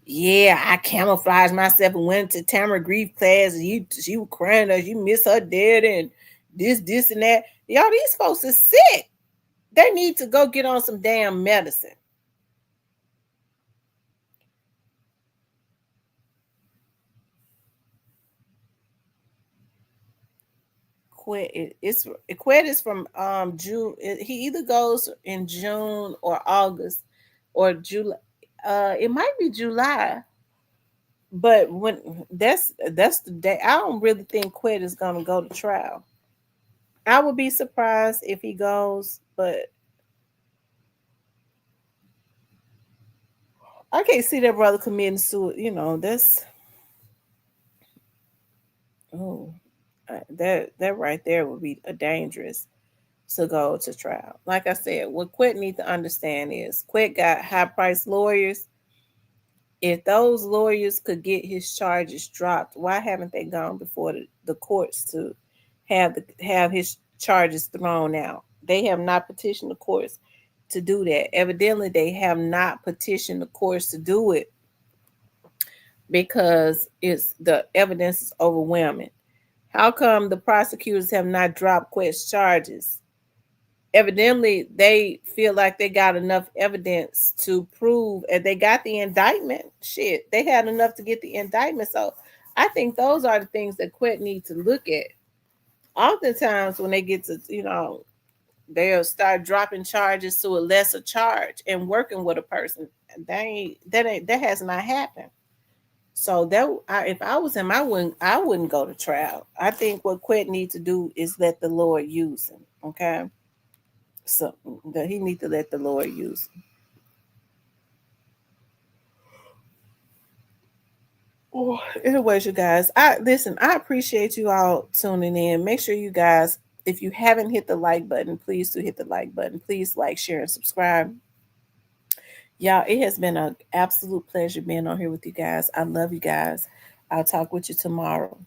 Yeah, I camouflaged myself and went to Tamara grief class. And she was crying as you miss her dad and this and that. Y'all, these folks are sick. They need to go get on some damn medicine. Quet is from June. He either goes in June or August or July. It might be July. But when that's the day. I don't really think Quet is gonna go to trial. I would be surprised if he goes, but I can't see that brother committing suicide. You know, that's that right there would be a dangerous to go to trial. Like I said, what Quet need to understand is Quet got high priced lawyers. If those lawyers could get his charges dropped, why haven't they gone before the courts to have his charges thrown out? They have not petitioned the courts to do that. Evidently, they have not petitioned the courts to do it because the evidence is overwhelming. How come the prosecutors have not dropped Quet's charges? Evidently, they feel like they got enough evidence to prove, and they got the indictment. Shit, they had enough to get the indictment. So I think those are the things that Quet need to look at. Oftentimes, when they get to, they'll start dropping charges to a lesser charge and working with a person. That has not happened. So if I was him, I wouldn't go to trial. I think what Quet needs to do is let the Lord use him. Okay. something that he need to let the Lord use. Well, anyways, you guys, I appreciate you all tuning in. Make sure you guys, if you haven't hit the like button, please do hit the like button. Please like, share, and subscribe. Y'all, it has been an absolute pleasure being on here with you guys. I love you guys. I'll talk with you tomorrow.